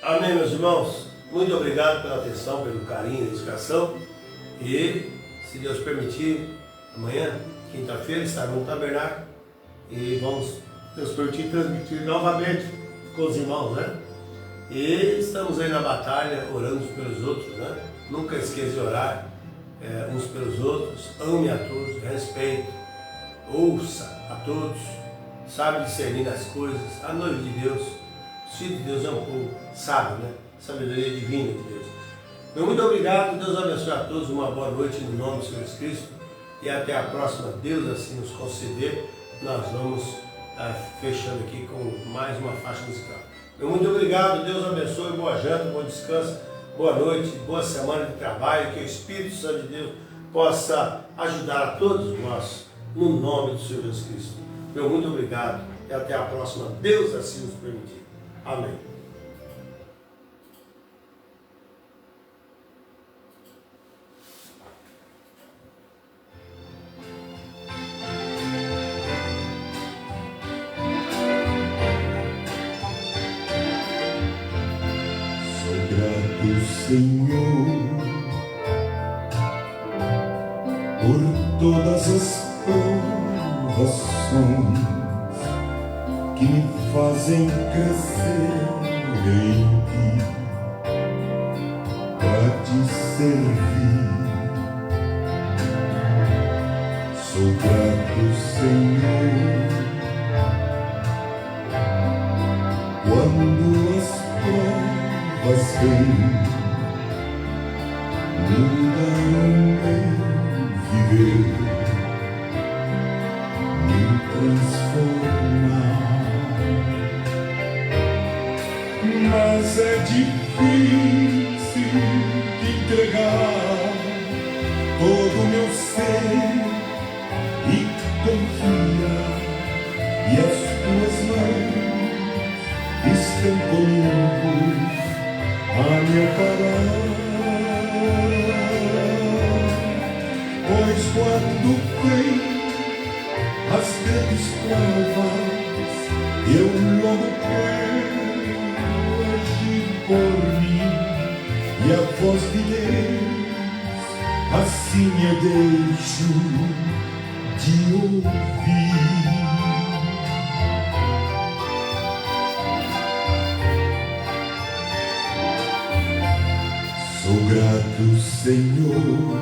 Amém, meus irmãos. Muito obrigado pela atenção, pelo carinho, pela dedicação. E, se Deus permitir, amanhã, quinta-feira, estaremos no tabernáculo e vamos, Deus permitir, transmitir novamente com os irmãos, né? E estamos aí na batalha, orando uns pelos outros, né? Nunca esqueça de orar uns pelos outros. Ame a todos, respeite, ouça a todos, sabe discernir as coisas. A noiva de Deus, o Filho de Deus é um povo sábio, né? Sabedoria divina de Deus. Meu muito obrigado, Deus abençoe a todos, uma boa noite no nome de Jesus Cristo e até a próxima, Deus assim nos conceder. Nós vamos fechando aqui com mais uma faixa musical. Meu muito obrigado, Deus abençoe, boa janta, bom descanso, boa noite, boa semana de trabalho, que o Espírito Santo de Deus possa ajudar a todos nós, no nome do Senhor Jesus Cristo. Meu muito obrigado e até a próxima, Deus assim nos permitir. Amém. Senhor, por todas as provações que me fazem crescer em ti, para te servir. Sou grato, Senhor, quando as provas vêm mudaram meu viver, me transformar. Mas é difícil entregar todo o meu ser e confiar, e as tuas mãos estão comigo a me amparar. Pois quando vem as grandes provas, eu logo quero agir por mim, e a voz de Deus assim eu deixo de ouvir. Sou grato, Senhor,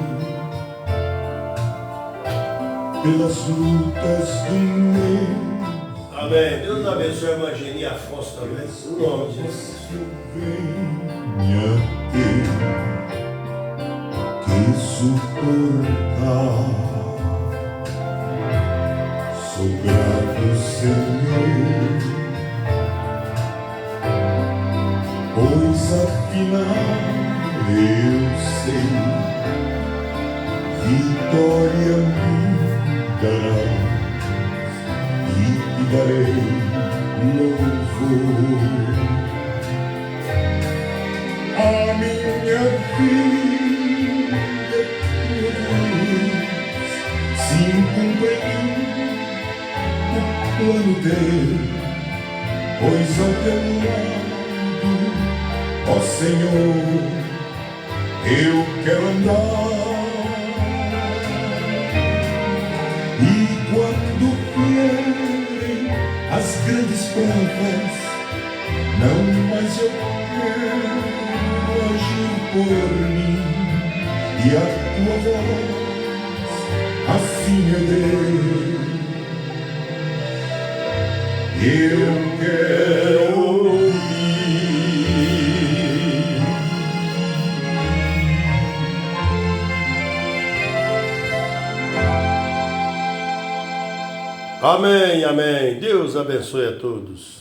pelas lutas do meu. Amém. Deus abençoe a irmã Geni Afonso também, no nome de Jesus. Venha ter que suportar. Sou grato, Senhor, pois afinal eu sei, vitória me darás e te darei louvor. A minha vida se cumpriu o plano dele, pois ao teu lado, ó Senhor, eu quero andar. As grandes provas, não mais eu quero agir por mim, e a tua voz assim eu quero ouvir. Amém, amém. Deus abençoe a todos.